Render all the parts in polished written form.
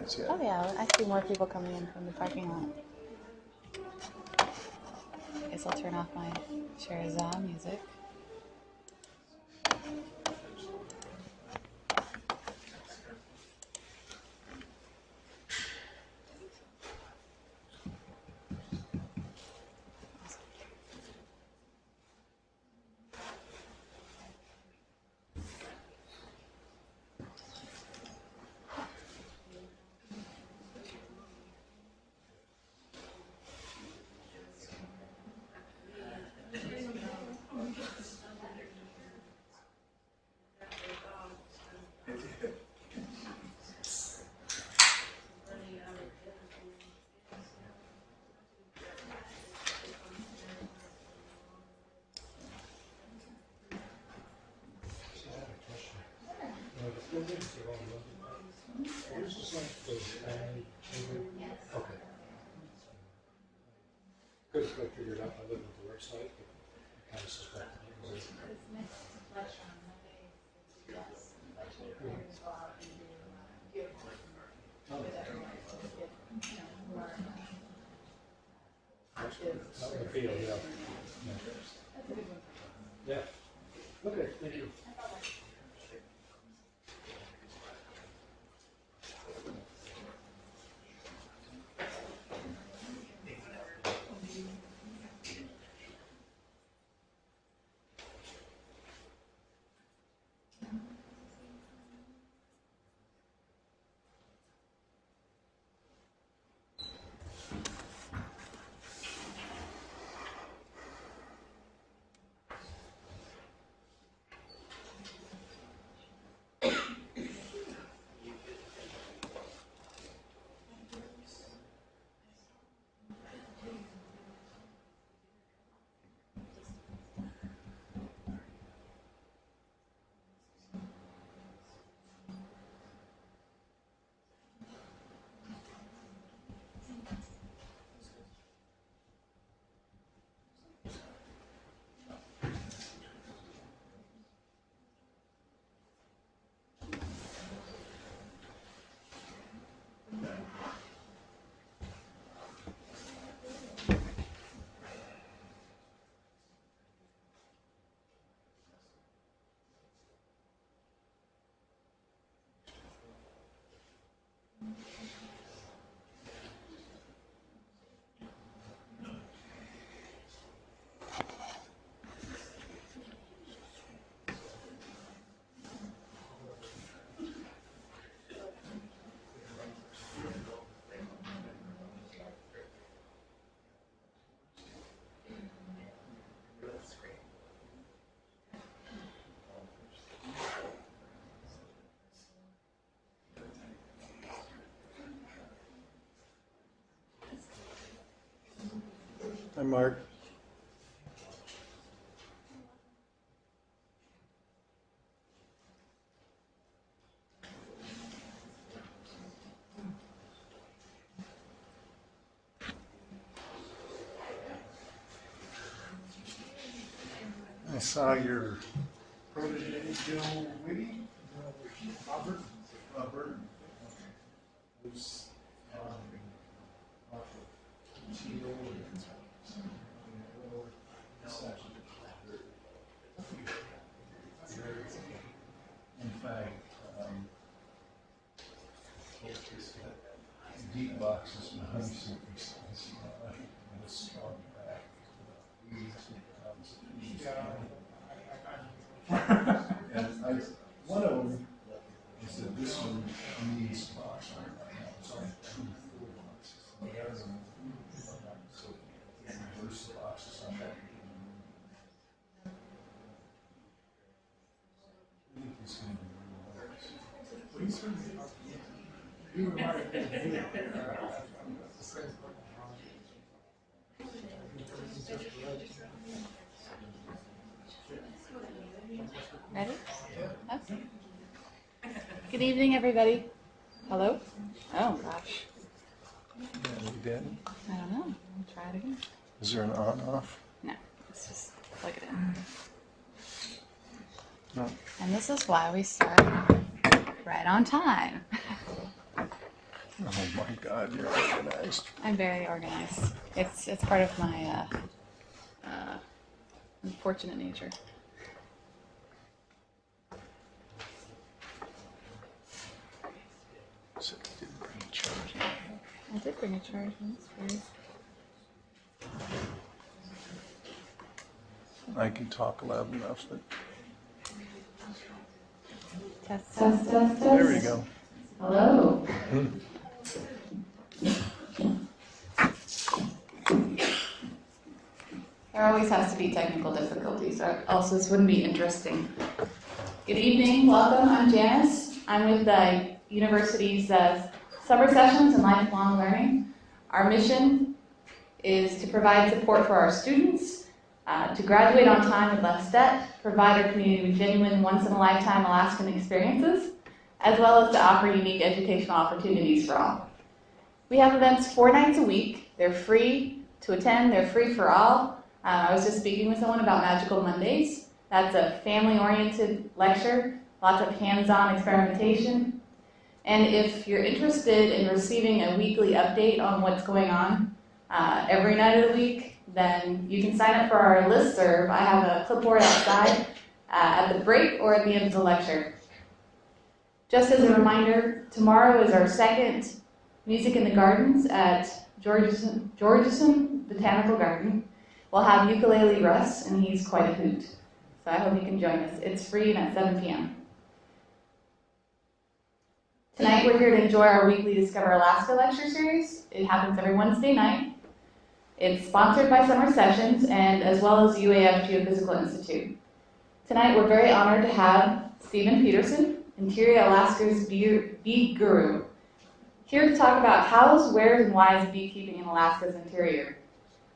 Oh yeah, I see more people coming in from the parking lot. I guess I'll turn off my Sherazade music. Okay. Because I figured out I live at the website, but I kind of suspect it was. Out in the field, yeah. Yeah. Okay, thank you. Hi, Mark. I saw your protege, Joe Wiggy, Robert, who's off of Tito in fact, deep boxes behind some a strong back. And one of them is that this one needs box on it right now. It's only 2 full boxes. The other one, so reverse the boxes on that. I think he's going to be Ready? Okay. Good evening, everybody. Hello? Oh, gosh. Yeah, you did? I don't know. I'll try it again. Is there an on-off? No, let's just plug it in. No. And this is why we start right on time. Oh my God, you're organized. I'm very organized. It's part of my unfortunate nature. So you didn't bring a charge. I did bring a charge. That's weird. I can talk loud enough that. Test, Test, test. test, test. There we go. Hello. There always has to be technical difficulties, or else this wouldn't be interesting. Good evening, welcome. I'm Janice. I'm with the university's summer sessions and lifelong learning. Our mission is to provide support for our students, to graduate on time with less debt, provide our community with genuine once-in-a-lifetime Alaskan experiences, as well as to offer unique educational opportunities for all. We have events 4 nights a week. They're free to attend. They're free for all. I was just speaking with someone about Magical Mondays. That's a family-oriented lecture, lots of hands-on experimentation. And if you're interested in receiving a weekly update on what's going on every night of the week, then you can sign up for our listserv. I have a clipboard outside at the break or at the end of the lecture. Just as a reminder, tomorrow is our second Music in the Gardens at Georgeson Botanical Garden. We'll have Ukulele Russ, and he's quite a hoot. So I hope you can join us. It's free and at 7 p.m. Tonight we're here to enjoy our weekly Discover Alaska lecture series. It happens every Wednesday night. It's sponsored by Summer Sessions and as well as UAF Geophysical Institute. Tonight we're very honored to have Stephen Peterson, Interior Alaska's bee guru, here to talk about hows, wheres, and whys of beekeeping in Alaska's interior.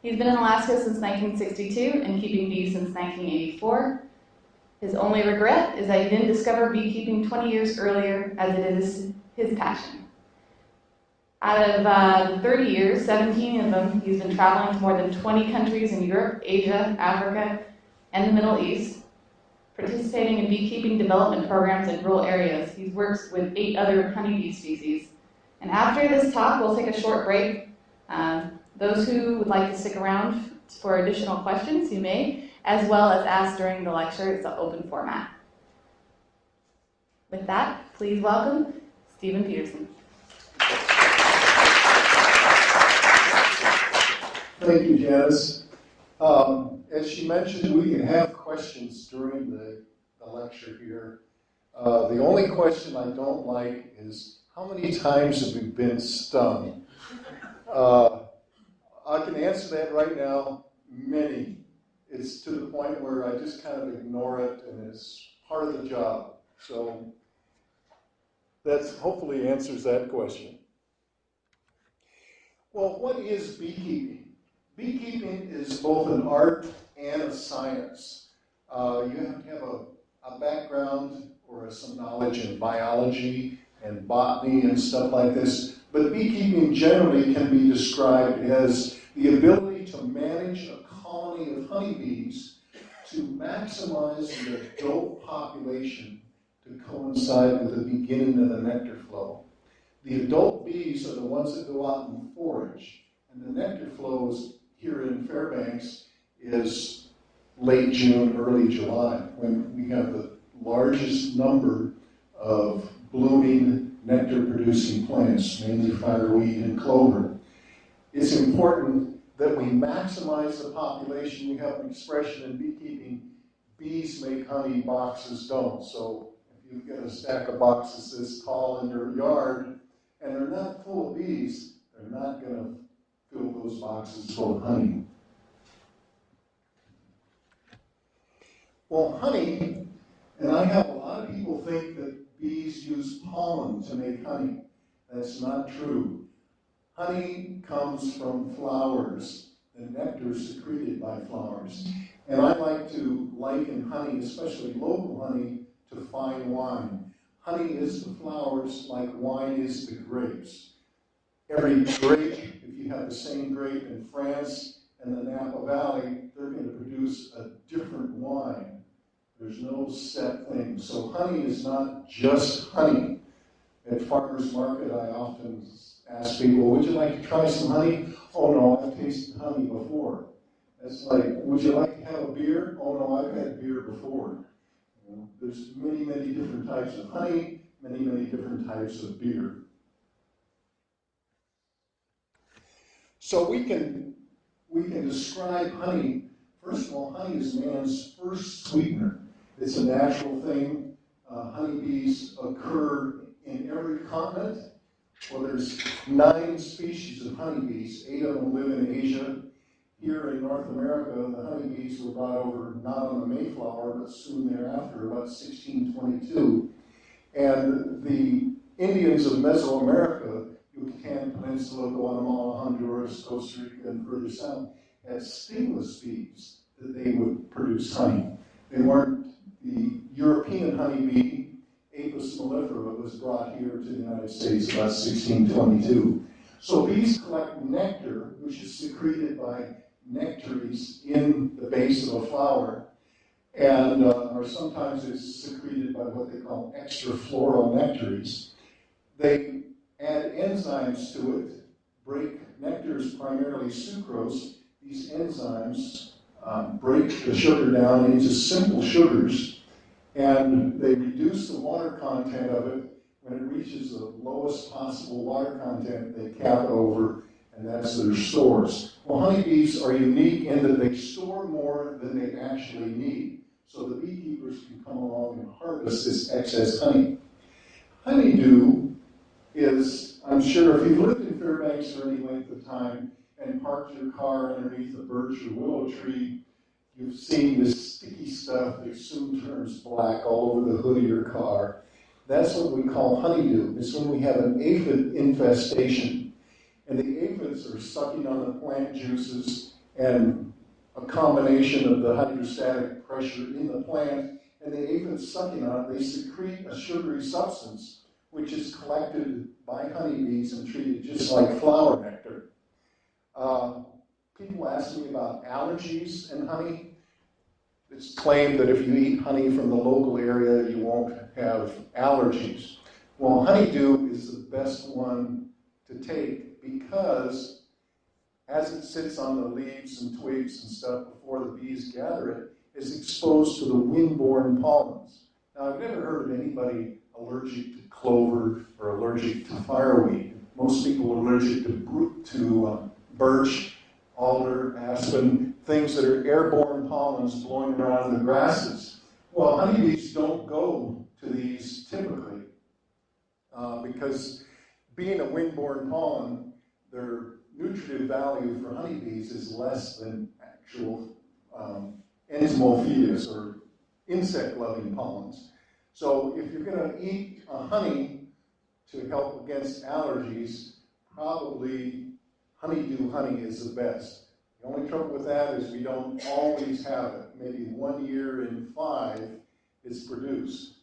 He's been in Alaska since 1962 and keeping bees since 1984. His only regret is that he didn't discover beekeeping 20 years earlier, as it is his passion. Out of 30 years, 17 of them, he's been traveling to more than 20 countries in Europe, Asia, Africa, and the Middle East, participating in beekeeping development programs in rural areas. He works with 8 other honeybee species. And after this talk, we'll take a short break. Those who would like to stick around for additional questions, you may, as well as ask during the lecture. It's an open format. With that, please welcome Stephen Peterson. Thank you, Janice. As she mentioned, we can have questions during the lecture here. The only question I don't like is, how many times have we been stung? I can answer that right now, many. It's to the point where I just kind of ignore it, and it's part of the job. So that hopefully answers that question. Well, what is beekeeping? Beekeeping is both an art and a science. You have to have a background or some knowledge in biology and botany and stuff like this. But beekeeping generally can be described as the ability to manage a colony of honeybees to maximize the adult population to coincide with the beginning of the nectar flow. The adult bees are the ones that go out and forage, and the nectar flows here in Fairbanks is late June, early July, when we have the largest number of blooming nectar-producing plants, mainly fireweed and clover. It's important that we maximize the population. We have an expression in beekeeping, bees make honey, boxes don't. So if you've got a stack of boxes this tall in your yard, and they're not full of bees, they're not going to fill those boxes full of honey. Well, honey, and I have a lot of people think that bees use pollen to make honey. That's not true. Honey comes from flowers, the nectar is secreted by flowers. And I like to liken honey, especially local honey, to fine wine. Honey is the flowers like wine is the grapes. Every grape, if you have the same grape in France and the Napa Valley, they're going to produce a different wine. There's no set thing. So honey is not just honey. At farmer's market, I often ask people, would you like to try some honey? Oh no, I've tasted honey before. It's like, would you like to have a beer? Oh no, I've had beer before. You know, there's many, many different types of honey, many, many different types of beer. So we can describe honey. First of all, honey is man's first sweetener. It's a natural thing. Honeybees occur in every continent. Well, there's 9 species of honeybees. 8 of them live in Asia. Here in North America, the honeybees were brought over not on the Mayflower, but soon thereafter, about 1622. And the Indians of Mesoamerica, Yucatan Peninsula, Guatemala, Honduras, Costa Rica, and further south, had stingless bees that they would produce honey. They weren't the European honeybee, Apis mellifera, was brought here to the United States about 1622. So bees collect nectar, which is secreted by nectaries in the base of a flower, and or sometimes it's secreted by what they call extrafloral nectaries. They add enzymes to it, break nectar is primarily sucrose. These enzymes break the sugar down into simple sugars, and they reduce the water content of it. When it reaches the lowest possible water content, they cap it over, and that's their stores. Well, honeybees are unique in that they store more than they actually need. So the beekeepers can come along and harvest this excess honey. Honeydew is, I'm sure if you've lived in Fairbanks for any length of time and parked your car underneath a birch or willow tree, you've seen this sticky stuff that soon turns black all over the hood of your car. That's what we call honeydew. It's when we have an aphid infestation. And the aphids are sucking on the plant juices and a combination of the hydrostatic pressure in the plant and the aphids sucking on it, they secrete a sugary substance which is collected by honeybees and treated just like flower nectar. People ask me about allergies and honey. It's claimed that if you eat honey from the local area, you won't have allergies. Well, honeydew is the best one to take because as it sits on the leaves and twigs and stuff before the bees gather it, it's exposed to the wind-borne pollens. Now, I've never heard of anybody allergic to clover or allergic to fireweed. Most people are allergic to birch, alder, aspen, things that are airborne pollens blowing around the grasses. Well, honeybees don't go to these typically because being a wind-borne pollen, their nutritive value for honeybees is less than actual entomophilas or insect-loving pollens. So if you're going to eat honey to help against allergies, probably honeydew honey is the best. The only trouble with that is we don't always have it. Maybe 1 year in 5 is produced.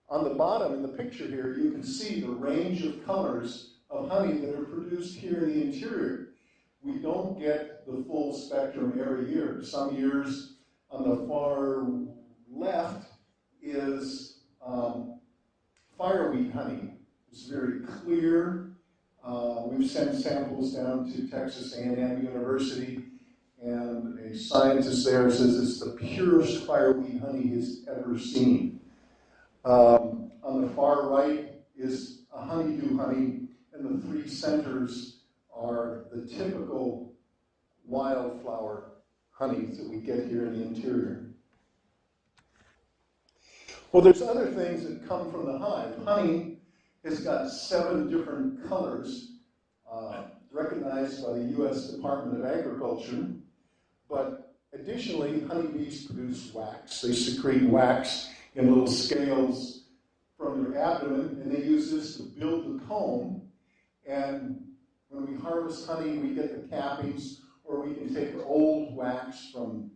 On the bottom in the picture here, you can see the range of colors of honey that are produced here in the interior. We don't get the full spectrum every year. Some years on the far left is fireweed honey. It's very clear. We've sent samples down to Texas A&M University, and a scientist there says it's the purest fireweed honey he's ever seen. On the far right is a honeydew honey, and the 3 centers are the typical wildflower honeys that we get here in the interior. Well, there's other things that come from the hive. Honey has got 7 different colors recognized by the U.S. Department of Agriculture, but additionally, honeybees produce wax. They secrete wax in little scales from their abdomen, and they use this to build the comb. And when we harvest honey, we get the cappings, or we can take old wax from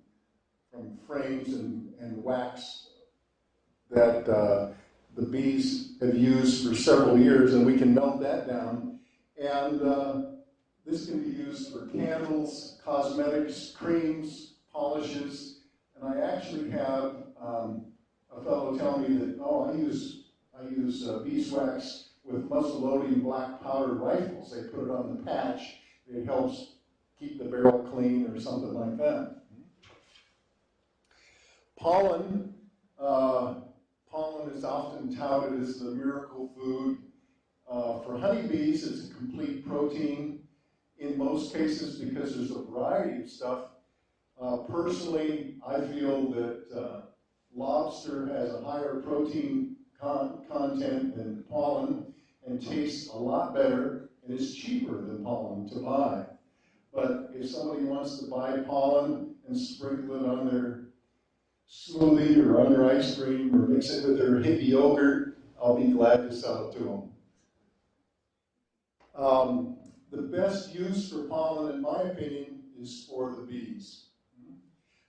frames and wax that the bees have used for several years, and we can melt that down. And this can be used for candles, cosmetics, creams, polishes. And I actually have a fellow tell me that, oh, I use beeswax with muzzle-loading black powder rifles. They put it on the patch. It helps keep the barrel clean or something like that. Pollen. Pollen is often touted as the miracle food. For honeybees, it's a complete protein in most cases because there's a variety of stuff. Personally, I feel that lobster has a higher protein content than pollen and tastes a lot better and is cheaper than pollen to buy. But if somebody wants to buy pollen and sprinkle it on their smoothie or on their ice cream or mix it with their hippie yogurt, I'll be glad to sell it to them. The best use for pollen, in my opinion, is for the bees.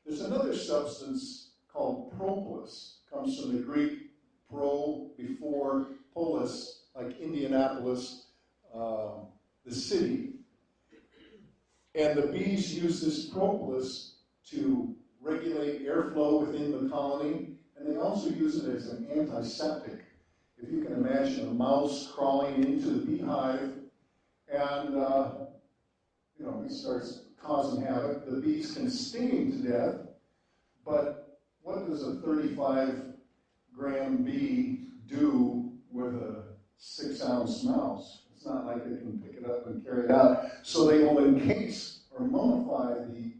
There's another substance called propolis. It comes from the Greek pro, before, polis, like Indianapolis, the city. And the bees use this propolis to regulate airflow within the colony, and they also use it as an antiseptic. If you can imagine a mouse crawling into the beehive, and it starts causing havoc. The bees can sting him to death, but what does a 35-gram bee do with a 6-ounce mouse? It's not like they can pick it up and carry it out. So they will encase or mummify the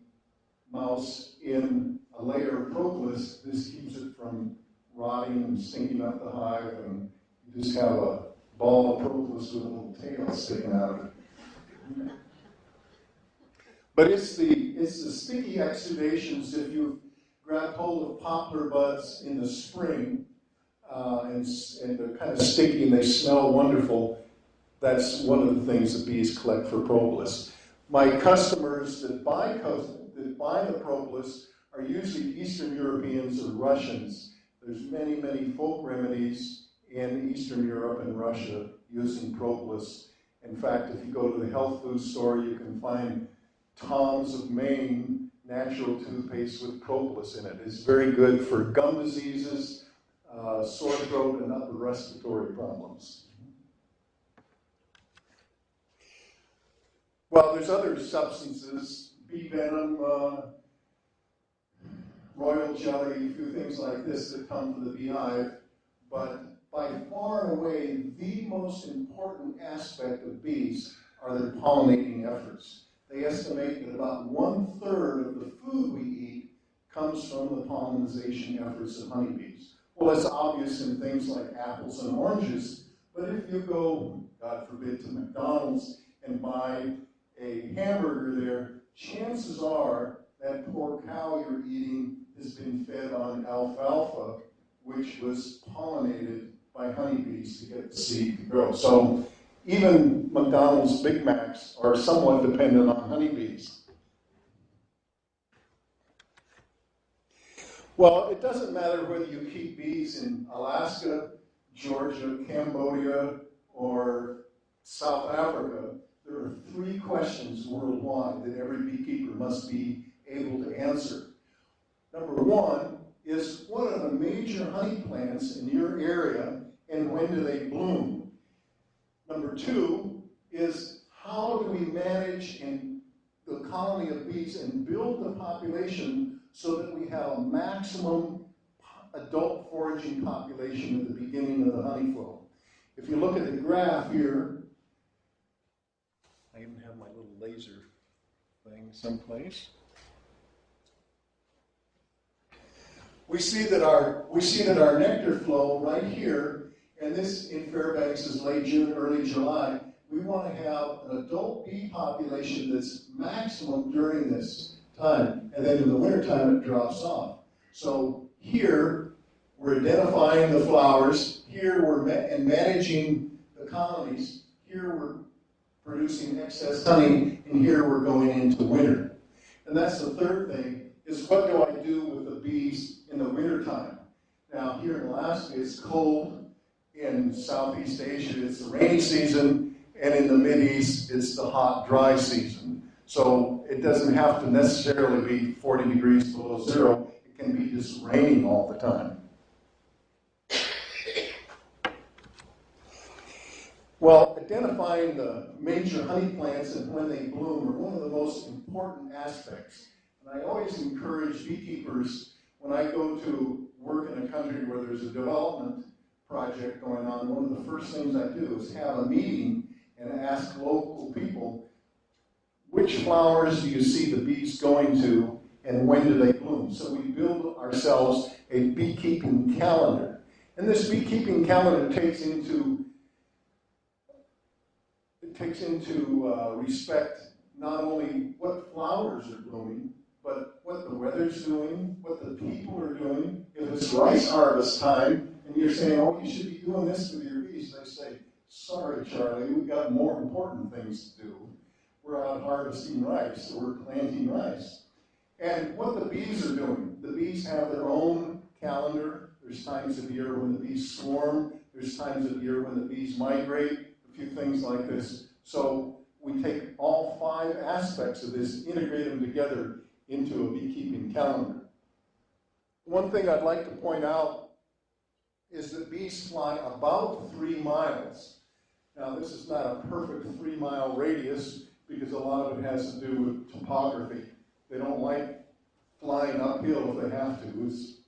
mouse in a layer of propolis. This keeps it from rotting and stinking up the hive, and you just have a ball of propolis with a little tail sticking out of it. But it's the sticky exudations. If you grab hold of poplar buds in the spring, and they're kind of sticky and they smell wonderful, that's one of the things that bees collect for propolis. My customers that buy the propolis are usually Eastern Europeans or Russians. There's many, many folk remedies in Eastern Europe and Russia using propolis. In fact, if you go to the health food store, you can find Tom's of Maine natural toothpaste with propolis in it. It's very good for gum diseases, sore throat, and upper respiratory problems. Well, there's other substances, bee venom, royal jelly, a few things like this that come from the beehive, but by far and away, the most important aspect of bees are their pollinating efforts. They estimate that about 1/3 of the food we eat comes from the pollinization efforts of honeybees. Well, it's obvious in things like apples and oranges, but if you go, God forbid, to McDonald's and buy a hamburger there, chances are that poor cow you're eating has been fed on alfalfa, which was pollinated by honeybees to get the seed to grow. So even McDonald's Big Macs are somewhat dependent on honeybees. Well, it doesn't matter whether you keep bees in Alaska, Georgia, Cambodia, or South Africa. There are 3 questions worldwide that every beekeeper must be able to answer. Number 1 is, what are the major honey plants in your area and when do they bloom? Number 2 is, how do we manage in the colony of bees and build the population so that we have a maximum adult foraging population at the beginning of the honey flow? If you look at the graph here, I even have my little laser thing someplace. We see that our nectar flow right here, and this in Fairbanks is late June, early July. We want to have an adult bee population that's maximum during this time, and then in the wintertime it drops off. So here we're identifying the flowers. Here we're managing the colonies. Here we're producing excess honey, and here we're going into winter. And that's the third thing, is what do I do with the bees in the wintertime? Now, here in Alaska, it's cold. In Southeast Asia, it's the rainy season. And in the Mideast, it's the hot, dry season. So it doesn't have to necessarily be 40 degrees below zero. It can be just raining all the time. Well, identifying the major honey plants and when they bloom are one of the most important aspects. And I always encourage beekeepers, when I go to work in a country where there's a development project going on, one of the first things I do is have a meeting and ask local people, which flowers do you see the bees going to and when do they bloom? So we build ourselves a beekeeping calendar. And this beekeeping calendar takes into respect not only what flowers are blooming, but what the weather's doing, what the people are doing. If it's rice harvest time, and you're saying, oh, you should be doing this with your bees, they say, sorry, Charlie, we've got more important things to do. We're out harvesting rice, or we're planting rice. And what the bees are doing, the bees have their own calendar. There's times of year when the bees swarm. There's times of year when the bees migrate, a few things like this. So we take all 5 aspects of this, integrate them together into a beekeeping calendar. One thing I'd like to point out is that bees fly about 3 miles. Now, this is not a perfect 3-mile radius because a lot of it has to do with topography. They don't like flying uphill if they have to. It's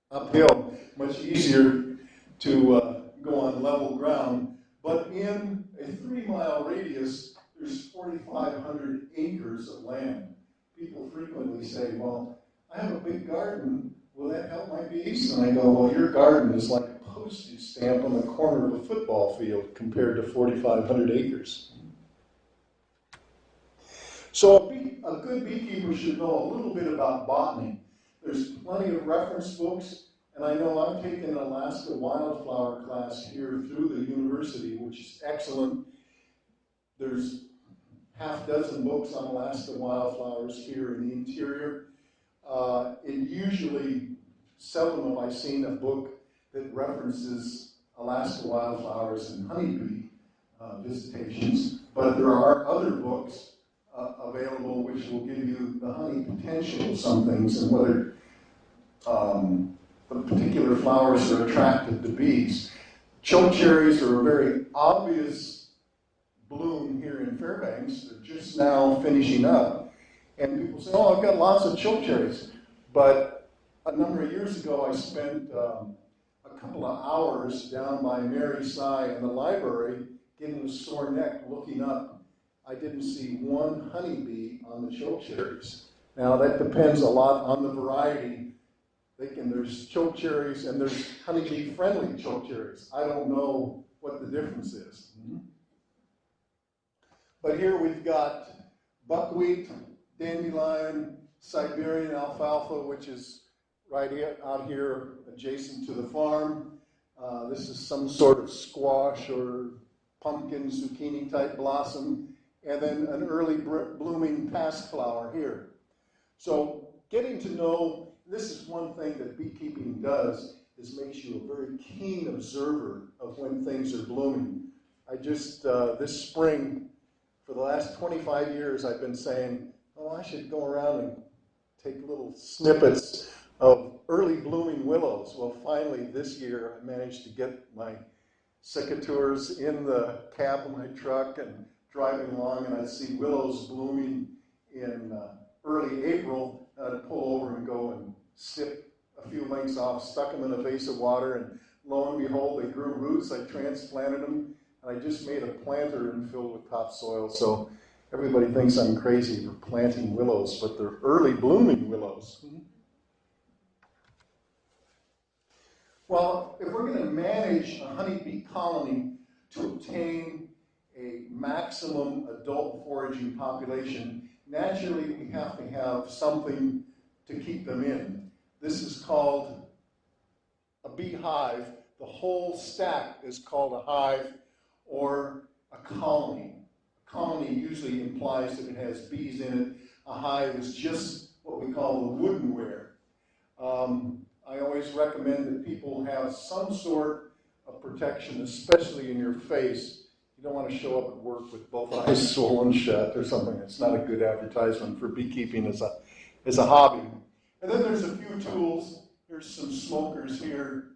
uphill, much easier to go on level ground. But in a 3-mile radius, there's 4,500 acres of land. People frequently say, well, I have a big garden. Will that help my bees? And I go, well, your garden is like a postage stamp on the corner of a football field compared to 4,500 acres. So a good beekeeper should know a little bit about botany. There's plenty of reference books, and I know I've taken an Alaska wildflower class here through the university, which is excellent. There's half dozen books on Alaska wildflowers here in the interior. It usually, seldom have I seen a book that references Alaska wildflowers and honeybee visitations, but there are other books available which will give you the honey potential of some things and whether the particular flowers are attractive to bees. Chokecherries are a very obvious bloom here in Fairbanks. They're just now finishing up. And people say, oh, I've got lots of chokecherries. But a number of years ago, I spent a couple of hours down by Mary Sy in the library getting a sore neck looking up. I didn't see one honeybee on the chokecherries. Now, that depends a lot on the variety. There's chokecherries and there's honeybee-friendly chokecherries. I don't know what the difference is. But here we've got buckwheat, dandelion, Siberian alfalfa, which is right out here adjacent to the farm. This is some sort of squash or pumpkin, zucchini type blossom, and then an early blooming past flower here. So getting to know, this is one thing that beekeeping does, is makes you a very keen observer of when things are blooming. I just, this spring, for the last 25 years, I've been saying, oh, I should go around and take little snippets of early blooming willows. Well, finally, this year, I managed to get my secateurs in the cab of my truck and driving along, and I'd see willows blooming in early April. I'd pull over and go and snip a few lengths off, stuck them in a vase of water, and lo and behold, they grew roots. I transplanted them, and I just made a planter and filled with topsoil. So everybody thinks I'm crazy for planting willows, but they're early blooming willows. Well, if we're going to manage a honeybee colony to obtain a maximum adult foraging population, naturally we have to have something to keep them in. This is called a beehive. The whole stack is called a hive or a colony. A colony usually implies that it has bees in it. A hive is just what we call the woodenware. I always recommend that people have some sort of protection, especially in your face. You don't want to show up at work with both eyes swollen shut or something. It's not a good advertisement for beekeeping as a hobby. And then there's a few tools. There's some smokers here.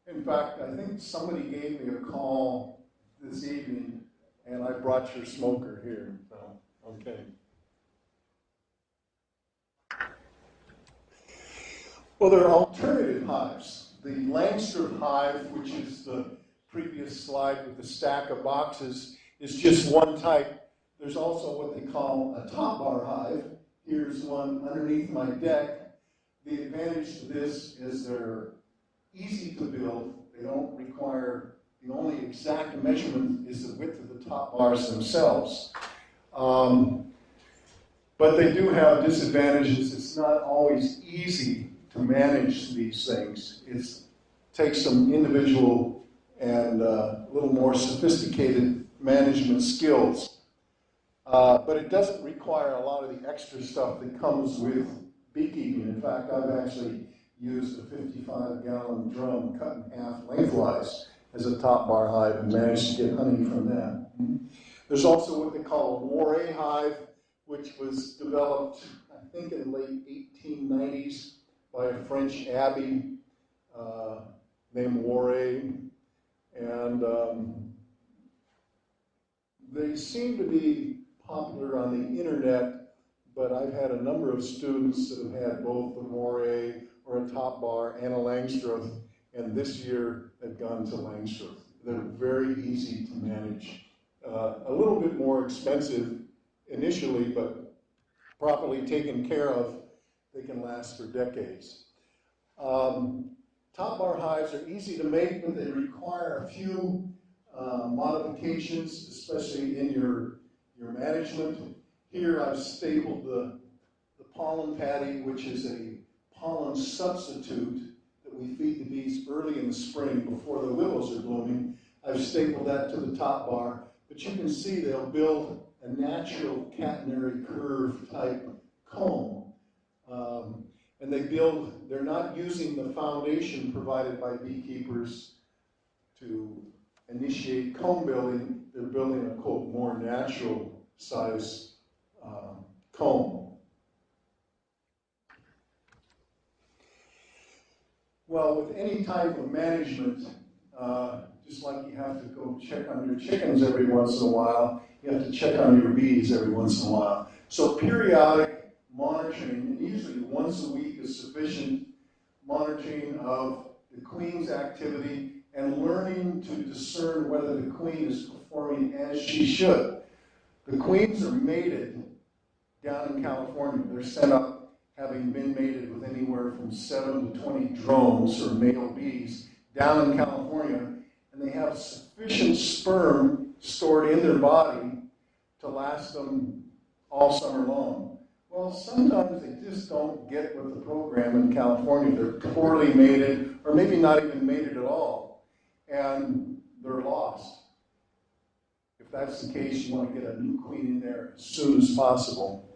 In fact, I think somebody gave me a call this evening, and I brought your smoker here, so, okay. Well, there are alternative hives. The Langstroth hive, which is the previous slide with the stack of boxes, is just one type. There's also what they call a top bar hive. Here's one underneath my deck. The advantage to this is they're easy to build. They don't require, the only exact measurement is the width of the top bars themselves. But they do have disadvantages. It's not always easy to manage these things. It takes some individual and a little more sophisticated management skills. But it doesn't require a lot of the extra stuff that comes with beekeeping. In fact, I've actually used a 55-gallon drum cut in half lengthwise as a top bar hive and managed to get honey from that. There's also what they call a moire hive, which was developed, I think, in the late 1890s by a French abbey named Moire. And they seem to be popular on the internet, but I've had a number of students that have had both the moire or a top bar and a Langstroth, and this year they've gone to Langstroth. They're very easy to manage. A little bit more expensive initially, but properly taken care of, they can last for decades. Top bar hives are easy to make, but they require a few modifications, especially in your management. Here I've stapled the pollen patty, which is a pollen substitute that we feed the bees early in the spring before the willows are blooming. I've stapled that to the top bar, but you can see they'll build a natural catenary curve type comb. And they're not using the foundation provided by beekeepers to initiate comb building. They're building a, quote, more natural size comb. Well, with any type of management, just like you have to go check on your chickens every once in a while, you have to check on your bees every once in a while. So periodic monitoring, and usually once a week is sufficient, monitoring of the queen's activity and learning to discern whether the queen is performing as she should. The queens are mated down in California. They're sent up having been mated with anywhere from 7 to 20 drones or male bees down in California, and they have sufficient sperm stored in their body to last them all summer long. Well, sometimes they just don't get with the program in California. They're poorly mated, or maybe not even mated at all, and they're lost. If that's the case, you want to get a new queen in there as soon as possible.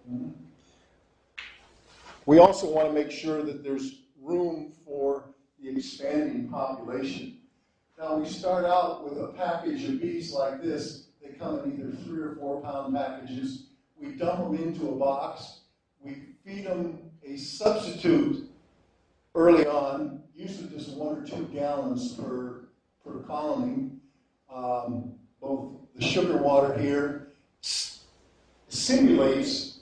We also want to make sure that there's room for the expanding population. Now, we start out with a package of bees like this. They come in either 3 or 4 pound packages. We dump them into a box. We feed them a substitute early on, usually just 1 or 2 gallons per colony. Both the sugar water here simulates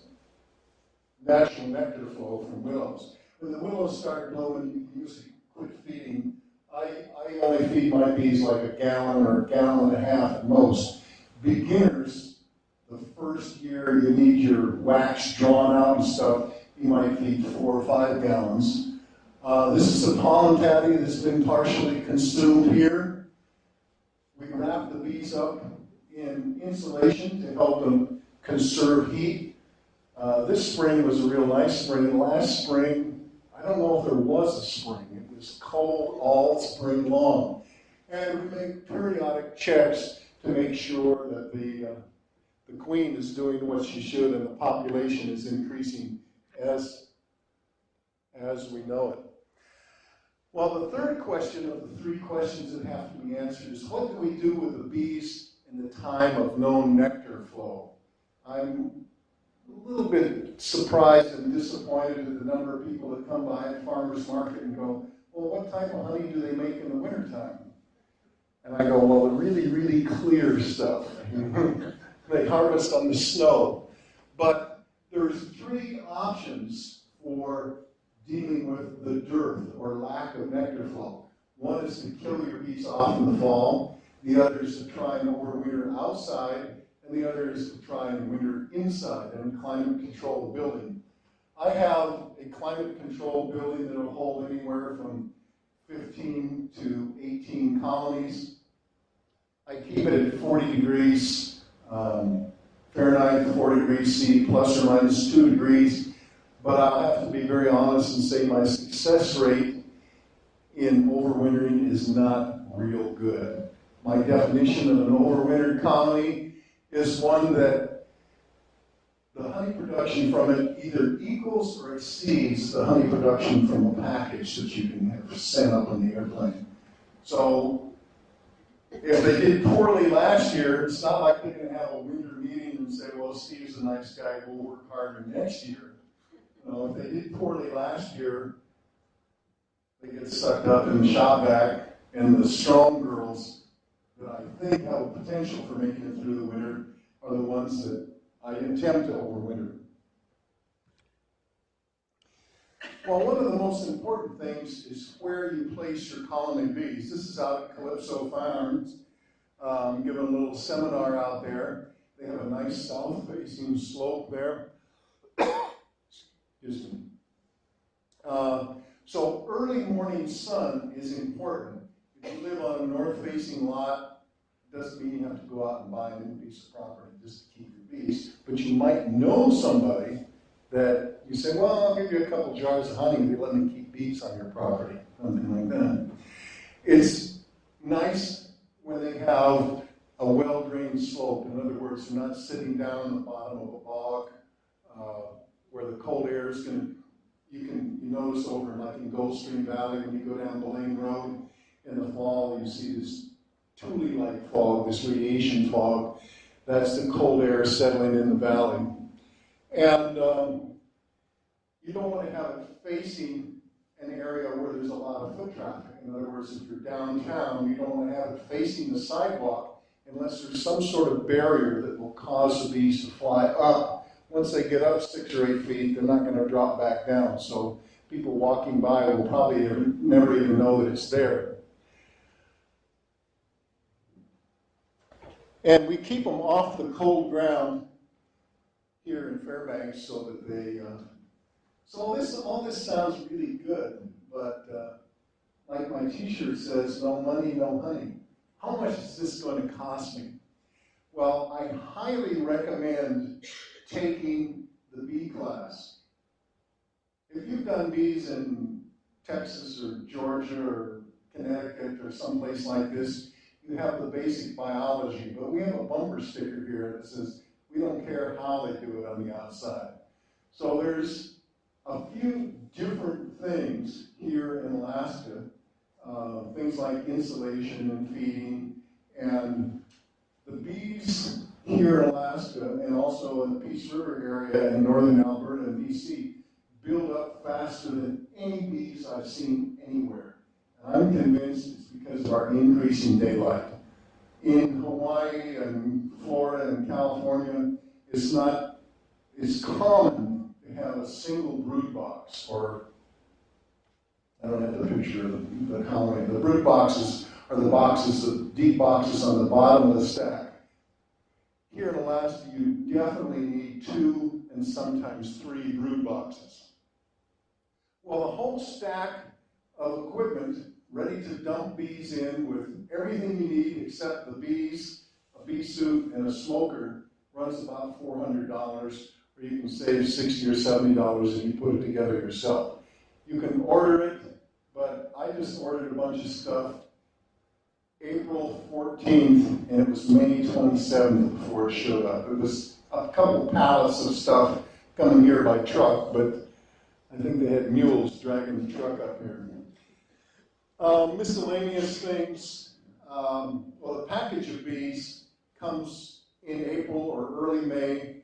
natural nectar flow from willows. When the willows start blowing, you can usually quit feeding. I only feed my bees like a gallon or a gallon and a half at most. Beginners, the first year you need your wax drawn out and stuff, you might feed 4 or 5 gallons. This is the pollen patty that's been partially consumed here. We wrap the bees up in insulation to help them conserve heat. This spring was a real nice spring. Last spring, I don't know if there was a spring. It was cold all spring long. And we make periodic checks to make sure that the queen is doing what she should and the population is increasing as we know it. Well, the third question of the 3 questions that have to be answered is, what do we do with the bees in the time of no nectar flow? I'm a little bit surprised and disappointed at the number of people that come by at farmers market and go, well, what type of honey do they make in the wintertime? And I go, well, the really, really clear stuff, they harvest on the snow. But there's 3 options for dealing with the dearth or lack of nectar flow. One is to kill your bees off in the fall. The other is to try and overwinter outside. And the other is to try and winter inside in a climate-controlled building. I have a climate-controlled building that will hold anywhere from 15 to 18 colonies. I keep it at 40 degrees Fahrenheit, 40 degrees C, plus or minus 2 degrees. But I'll have to be very honest and say my success rate in overwintering is not real good. My definition of an overwintered colony is one that the honey production from it either equals or exceeds the honey production from a package that you can have sent up on the airplane. So if they did poorly last year, it's not like they're going to have a winter meeting and say, well, Steve's a nice guy, we'll work harder next year. You know, if they did poorly last year, they get sucked up in the shop vac, and the strong girls that I think have a potential for making it through the winter are the ones that I intend to overwinter. Well, one of the most important things is where you place your colony bees. This is out at Calypso Farms. Giving a little seminar out there. They have a nice south-facing slope there. Excuse me. So early morning sun is important. If you live on a north-facing lot, it doesn't mean you have to go out and buy a new piece of property just to keep your bees. But you might know somebody that you say, well, I'll give you a couple jars of honey if you let me keep bees on your property, something like that. It's nice when they have a well-drained slope. In other words, they're not sitting down on the bottom of a bog where the cold air is going to, you notice over like in Goldstream Valley when you go down Blaine Road in the fall, you see this tule-like fog, this radiation fog. That's the cold air settling in the valley. And you don't want to have it facing an area where there's a lot of foot traffic. In other words, if you're downtown, you don't want to have it facing the sidewalk unless there's some sort of barrier that will cause the bees to fly up. Once they get up 6 or 8 feet, they're not going to drop back down. So people walking by will probably never even know that it's there. And we keep them off the cold ground here in Fairbanks so that they, so all this sounds really good, but like my t-shirt says, no money, no honey. How much is this going to cost me? Well, I highly recommend taking the bee class. If you've done bees in Texas or Georgia or Connecticut or someplace like this, you have the basic biology, but we have a bumper sticker here that says, we don't care how they do it on the outside. So there's a few different things here in Alaska, things like insulation and feeding, and the bees here in Alaska and also in the Peace River area in northern Alberta and BC build up faster than any bees I've seen anywhere. And I'm convinced it's because of our increasing daylight. In Hawaii and Florida and California, it's common to have a single brood box, or I don't have the picture of the colony. The brood boxes are the boxes, the deep boxes on the bottom of the stack. Here in Alaska, you definitely need 2 and sometimes 3 brood boxes. Well, the whole stack of equipment ready to dump bees in with everything you need except the bees, a bee suit, and a smoker runs about $400, or you can save $60 or $70 if you put it together yourself. You can order it, but I just ordered a bunch of stuff April 14th, and it was May 27th before it showed up. It was a couple pallets of stuff coming here by truck, but I think they had mules dragging the truck up here. Miscellaneous things. Well, the package of bees comes in April or early May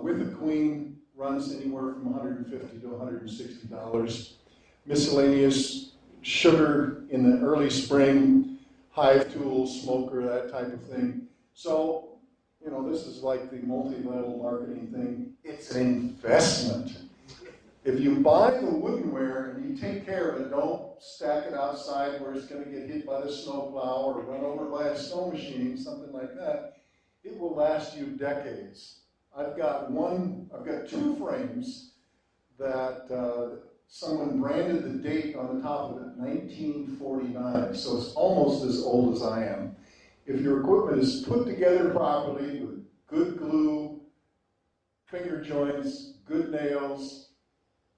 with a queen, runs anywhere from $150 to $160. Miscellaneous sugar in the early spring hive tool, smoker, that type of thing. So, you know, this is like the multi-level marketing thing. It's an investment. If you buy the woodenware and you take care of it, don't stack it outside where it's going to get hit by the snowplow or run over by a snow machine, something like that, it will last you decades. I've got two frames that someone branded the date on the top of it, 1949, so it's almost as old as I am. If your equipment is put together properly with good glue, finger joints, good nails,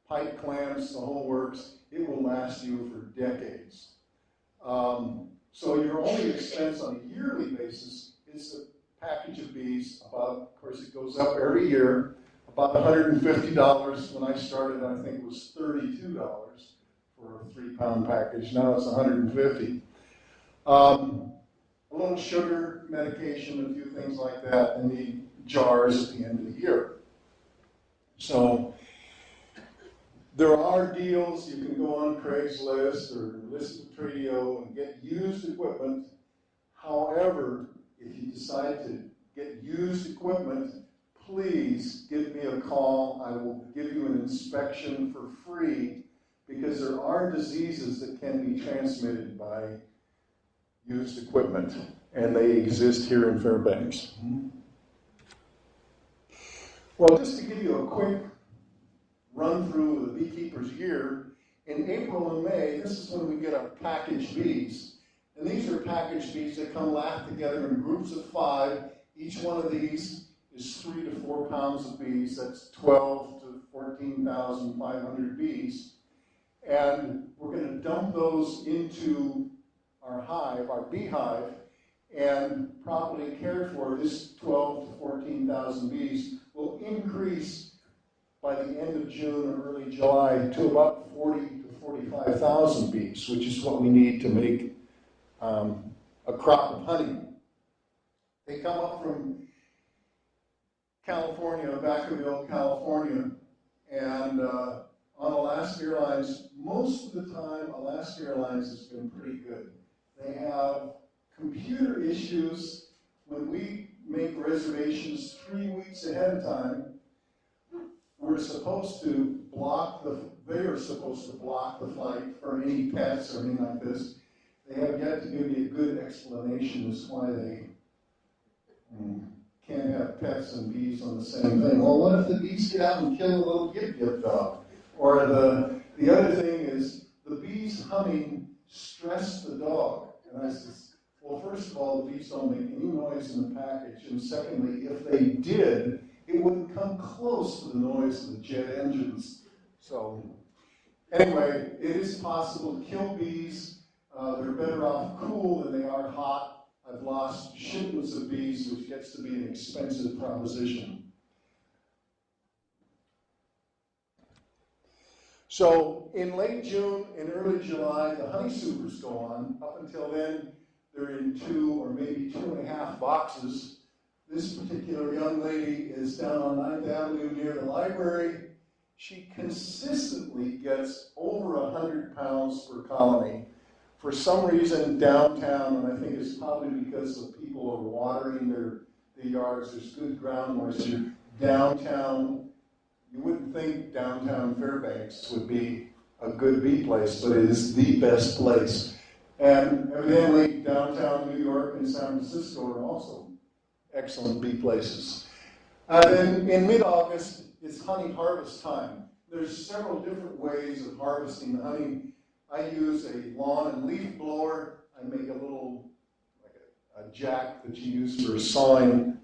pipe clamps, the whole works, it will last you for decades. So your only expense on a yearly basis is the package of bees. Of course, it goes up every year, about $150. When I started, I think it was $32 for a 3-pound package. Now it's $150. A little sugar, medication, a few things like that, and the jars at the end of the year. So there are deals. You can go on Craigslist or listen to Tradio and get used equipment. However, if you decide to get used equipment, please give me a call. I will give you an inspection for free because there are diseases that can be transmitted by used equipment, and they exist here in Fairbanks. Well, just to give you a quick run through of the beekeeper's year, in April and May, this is when we get our packaged bees. And these are packaged bees that come lapped together in groups of 5. Each one of these is 3 to 4 pounds of bees. That's 12 to 14,500 bees. And we're going to dump those into our hive, our beehive, and properly cared for. This 12 to 14,000 bees will increase by the end of June or early July to about 40 to 45,000 bees, which is what we need to make a crop of honey. They come up from California, Vacaville, California, and on Alaska Airlines, most of the time, Alaska Airlines has been pretty good. They have computer issues. When we make reservations 3 weeks ahead of time, they are supposed to block the flight for any pets or anything like this. They have yet to give me a good explanation as to why they can't have pets and bees on the same thing. Well, what if the bees get out and kill a little gib-gib dog? Or the other thing is, the bees humming stress the dog. And I said, well, first of all, the bees don't make any noise in the package. And secondly, if they did, it wouldn't come close to the noise of the jet engines. So anyway, it is possible to kill bees. They're better off cool than they are hot. I've lost shipments of bees, which gets to be an expensive proposition. So in late June and early July, the honey supers go on. Up until then, they're in 2 or maybe 2.5 boxes. This particular young lady is down on 9th Avenue near the library. She consistently gets over 100 pounds per colony. For some reason, downtown, and I think it's probably because the people are watering their yards, there's good ground moisture. Downtown, you wouldn't think downtown Fairbanks would be a good bee place, but it is the best place. And evidently, downtown New York and San Francisco are also excellent bee places. Then in mid-August, it's honey harvest time. There's several different ways of harvesting honey. I use a lawn and leaf blower. I make a little, like a jack that you use for sawing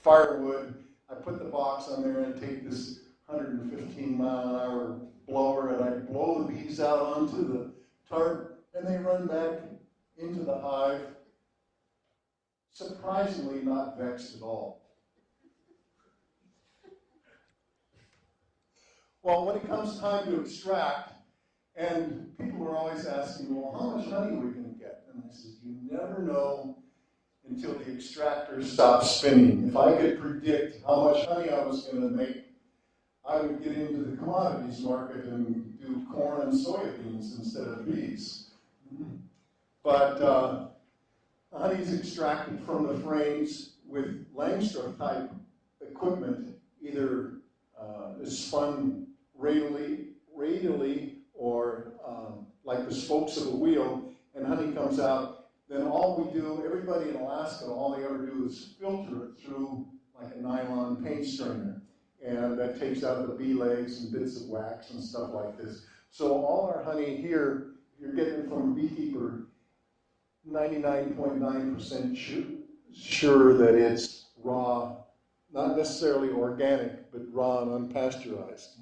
firewood. I put the box on there and take this 115-mile-an-hour blower and I blow the bees out onto the tarp and they run back into the hive. Surprisingly not vexed at all. Well, when it comes time to extract, and people are always asking, well, how much honey are we going to get? And I said, you never know until the extractor stops spinning. If I could predict how much honey I was going to make, I would get into the commodities market and do corn and soybeans instead of bees. But honey is extracted from the frames with Langstroth type equipment, either is spun radially or like the spokes of a wheel, and honey comes out. Then all we do, everybody in Alaska, all they ever do is filter it through like a nylon paint strainer. And that takes out the bee legs and bits of wax and stuff like this. So all our honey here, you're getting from a beekeeper, 99.9% sure that it's raw, not necessarily organic, but raw and unpasteurized.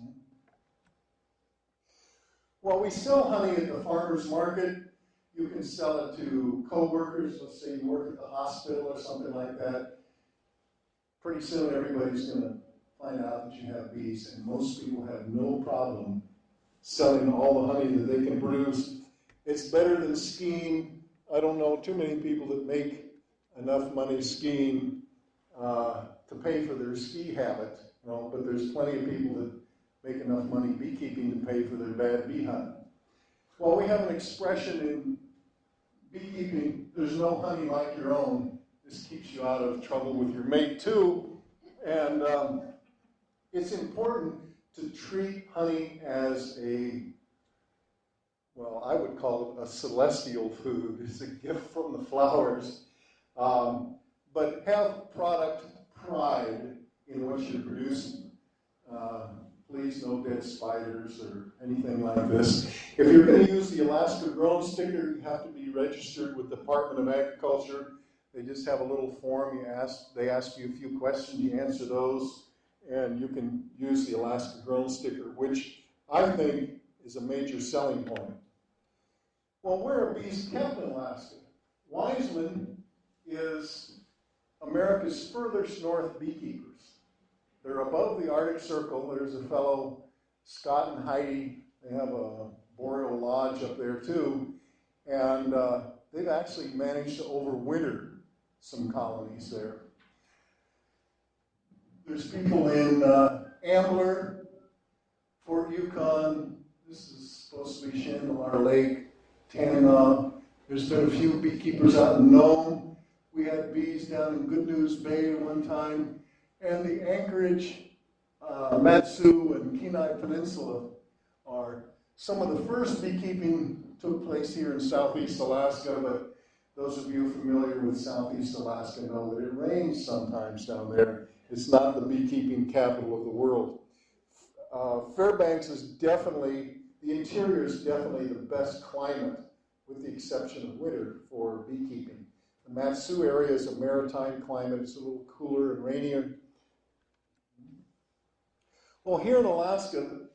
Well, we sell honey at the farmer's market. You can sell it to co-workers. Let's say you work at the hospital or something like that. Pretty soon everybody's going to find out that you have bees, and most people have no problem selling all the honey that they can produce. It's better than skiing. I don't know too many people that make enough money skiing to pay for their ski habit, but there's plenty of people that make enough money beekeeping to pay for their bad bee hunt. Well, we have an expression in beekeeping, there's no honey like your own. This keeps you out of trouble with your mate too. And it's important to treat honey as I would call it a celestial food. It's a gift from the flowers. But have product pride in what you're producing. Please, no dead spiders or anything like this. If you're going to use the Alaska Grown sticker, you have to be registered with the Department of Agriculture. They just have a little form. They ask you a few questions, you answer those, and you can use the Alaska Grown sticker, which I think is a major selling point. Well, where are bees kept in Alaska? Wiseman is America's furthest north beekeepers. They're above the Arctic Circle. There's a fellow, Scott and Heidi, they have a boreal lodge up there too, and they've actually managed to overwinter some colonies there. There's people in Ambler, Fort Yukon, this is supposed to be Chandelar Lake, Tanana. There's been a few beekeepers out in Nome. We had bees down in Good News Bay at one time. And the Anchorage, Matsu, and Kenai Peninsula are some of the first beekeeping took place here in Southeast Alaska, but those of you familiar with Southeast Alaska know that it rains sometimes down there. It's not the beekeeping capital of the world. Fairbanks is definitely, the interior is definitely the best climate, with the exception of winter, for beekeeping. The Matsu area is a maritime climate. It's a little cooler and rainier. Well, here in Alaska,